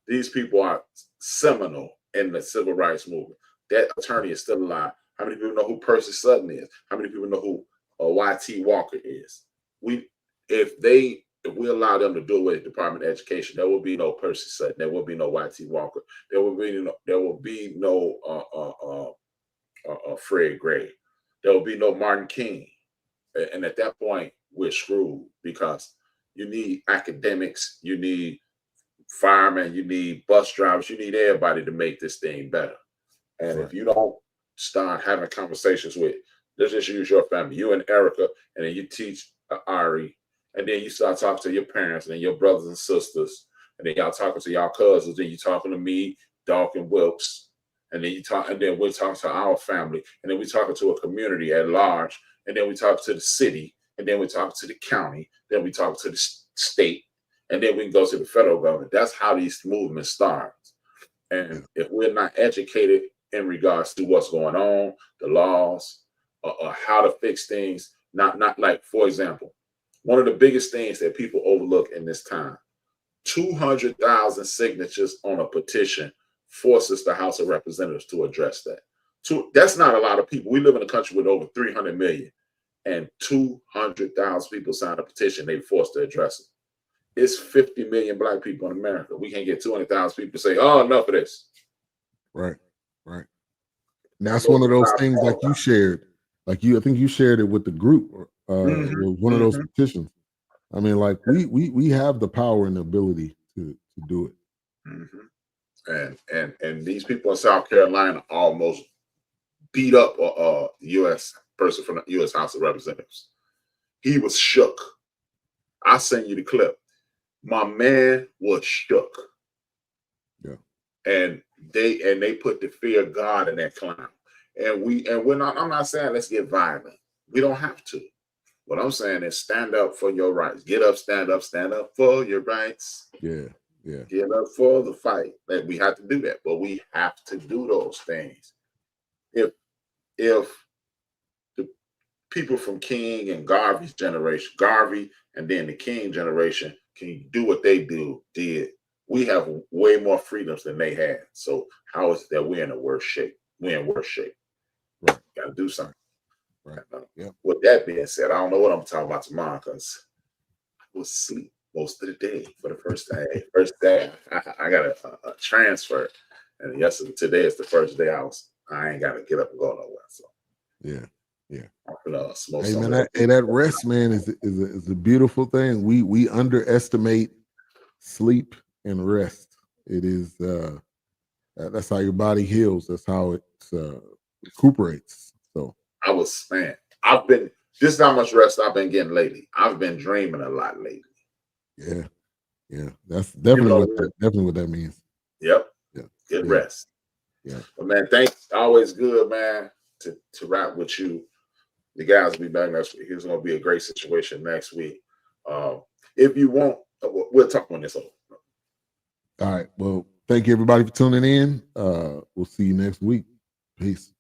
These people are seminal in the civil rights movement. That attorney is still alive. How many people know who Percy Sutton is? How many people know who Y.T. Walker is? If they if we allow them to do away with the Department of Education, there will be no Percy Sutton, there will be no Y.T. Walker, there will be no Fred Gray, there will be no Martin King, and at that point we're screwed, because you need academics, you need firemen, you need bus drivers, you need everybody to make this thing better. And if you don't start having conversations with, let's just use your family, you and Erica, and then you teach Ari, and then you start talking to your parents and then your brothers and sisters, and then y'all talking to y'all cousins, then you talking to me, Doc and Wilkes, and then we're talking to our family, and then we're talking to a community at large, and then we talk to the city, and then we talk to the county, then we talk to the state, and then we can go to the federal government. That's how these movements start. And if we're not educated in regards to what's going on, the laws, or how to fix things, not like, for example, one of the biggest things that people overlook in this time, 200,000 signatures on a petition forces the House of Representatives to address that. That's not a lot of people. We live in a country with over 300 million, and 200,000 people signed a petition. They forced to address it. It's 50 million Black people in America. We can't get 200,000 people to say, "Oh, enough of this." Right. And that's one of those things, like you shared. Like I think you shared it with the group. Was one of those petitions. I mean, like we have the power and the ability to do it. And these people in South Carolina almost beat up a U.S. person from the U.S. House of Representatives. He was shook. I sent you the clip. My man was shook. Yeah. And they put the fear of God in that clown. And we're not, I'm not saying let's get violent. We don't have to. What I'm saying is stand up for your rights. Get up, stand up for your rights. Yeah. Get up for the fight. That we have to do that, but we have to do those things. If the people from King and Garvey's generation, Garvey and then the King generation, can do what they did, we have way more freedoms than they had. So how is it that we're in the worst shape? We're in worse shape. Right. Got to do something. Right. With that being said, I don't know what I'm talking about tomorrow, because I was asleep most of the day for the first day. I got a transfer, and today is the first day I ain't got to get up and go nowhere. So I'm gonna smoke some. That rest, man, is a beautiful thing. We underestimate sleep and rest. It is that's how your body heals. That's how it recuperates. So this is how much rest I've been getting lately. I've been dreaming a lot lately. Yeah. That's definitely what that means. Yep. Yeah. Good rest. Yeah. But man, thanks. Always good, man, to rap with you. The guys will be back next week. It's going to be a great situation next week. If you want, we'll talk on this. All right. Well, thank you everybody for tuning in. We'll see you next week. Peace.